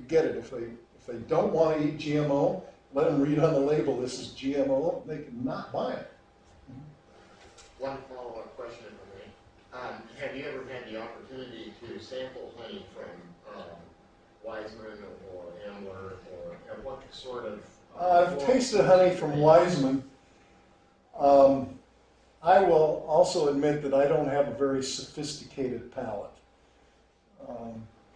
get it. If they don't want to eat GMO, let them read on the label, this is GMO, they can not buy it. One follow-up question for me. Have you ever had the opportunity to sample honey from Wiseman or Ambler, or what sort of... I've tasted honey from Wiseman. I will also admit that I don't have a very sophisticated palate.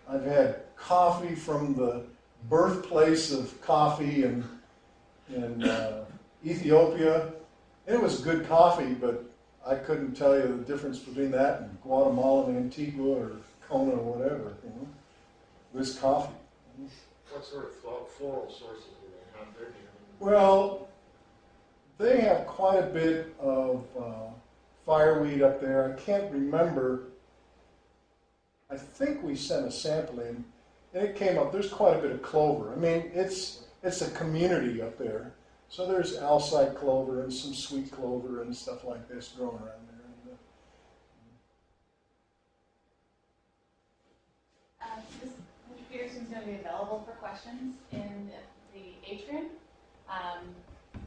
I've had coffee from the birthplace of coffee in Ethiopia. It was good coffee, but I couldn't tell you the difference between that and Guatemala and Antigua or Kona or whatever. You know? It was coffee. What sort of floral sources do they have there? Well, They have quite a bit of fireweed up there. I can't remember. I think we sent a sample in, and it came up. There's quite a bit of clover. I mean, it's a community up there. So there's Alside clover and some sweet clover and stuff like this growing around there. Mr. Peterson's going to be available for questions in the atrium.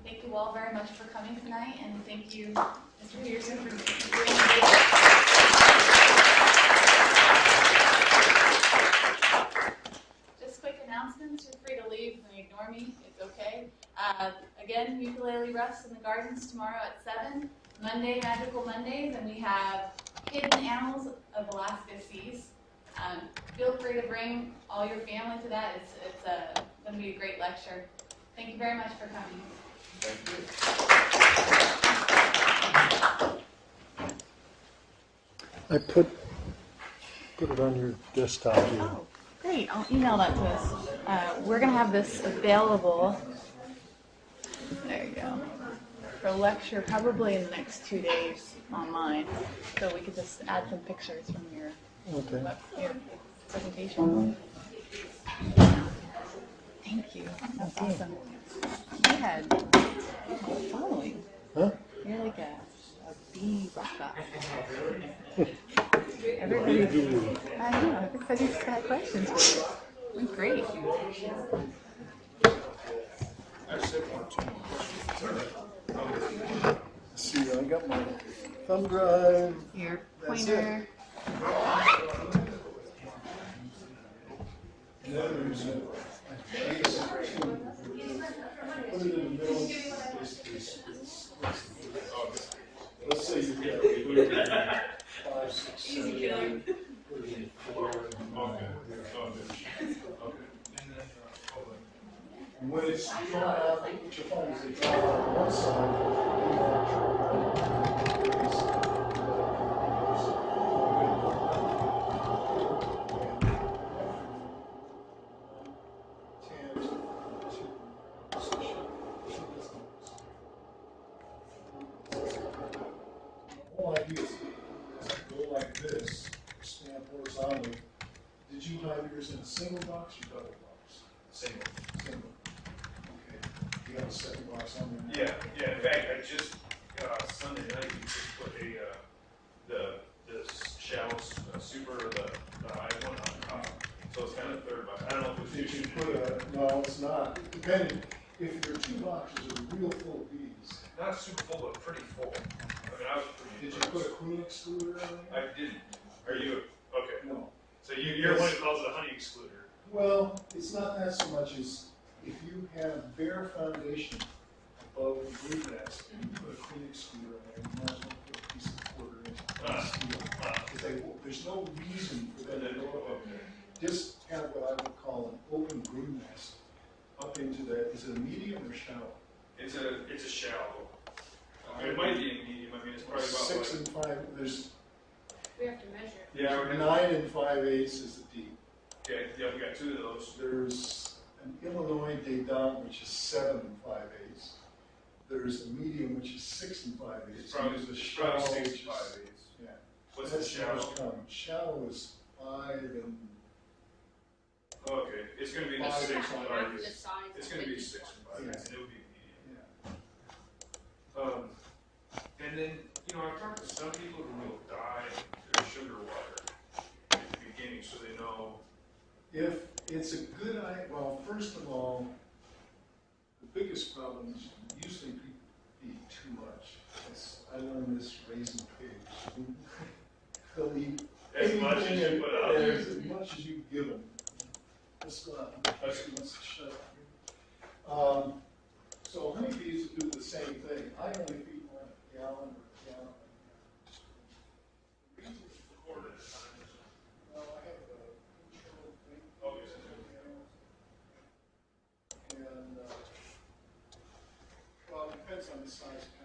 Thank you all very much for coming tonight, and thank you, Mr. Peterson, for doing the Just quick announcements. Feel free to leave and ignore me. It's okay. Again, ukulele rests in the gardens tomorrow at 7. Monday, Magical Mondays, and we have Hidden Animals of Alaska Seas. Feel free to bring all your family to that. It's going to be a great lecture. Thank you very much for coming. I put it on your desktop here. Oh, great. I'll email that to us. We're going to have this available. There you go. For a lecture probably in the next 2 days online. So we could just add some pictures from your, your presentation. Thank you. That's awesome. You had a following. Huh? You're like a bee rock-off. Everybody, I know, everybody's got questions for you. You're great. Let's see, I got my thumb drive. Your pointer. Put it in the middle. Let's say you've got 5, 6, 7, 8. Put it in 4. And when it's drawn out, what you'll find is they draw out on one The whole idea is to go like this, stand horizontally. Did you have yours in a single box or double box? Single. Single. Okay. You have a second box on there? Yeah. In fact, I just Sunday night we just put the shallow super the high one on top, so it's kind of third box. I don't know if it's Did you put no, it's not. Depending, if your 2 boxes are real full of bees. Not super full, but pretty full. I mean, I was pretty. Did you put a queen excluder on there? I didn't. Are you okay? No. So you're one who calls it a honey excluder. Well, it's not that so much as if you have bare foundation above the brood nest and you put a queen excluder on there, you might as well put a piece of quarter-inch steel. Because there's no reason for them to go up there. Just have what I would call an open brood nest up into that. Is it a medium or shallow? It's a shallow. It might be a medium. I mean, it's probably about 6 and 5. There's We have to measure. Yeah, we're 9 and 5/8 is the deep. Okay, yeah, we got 2 of those. There's an Illinois Dedant, which is 7 and 5/8. There's a medium, which is 6 and 5/8. Probably There's a probably shallow, 6 which and is 5/8. yeah. What's the That's shallow? most common. Shallow is 5 and Okay, it's going to be the 5 6 and and 5. 5. The size. It's going to be 6 and 5, Yeah. and it would be medium. Yeah. And then, I've talked to some people who will dye their sugar water at the beginning so they know. If it's a good idea, well, first of all, the biggest problem is usually people eat too much. I learned this raising pigs. They'll eat As much as you put out. as much as you give them. Let's go out. Let's shut up. So honeybees do the same thing. I only feed 1 gallon or a gallon. The reason well, I have a control thing. Oh, yes, And well, it depends on the size of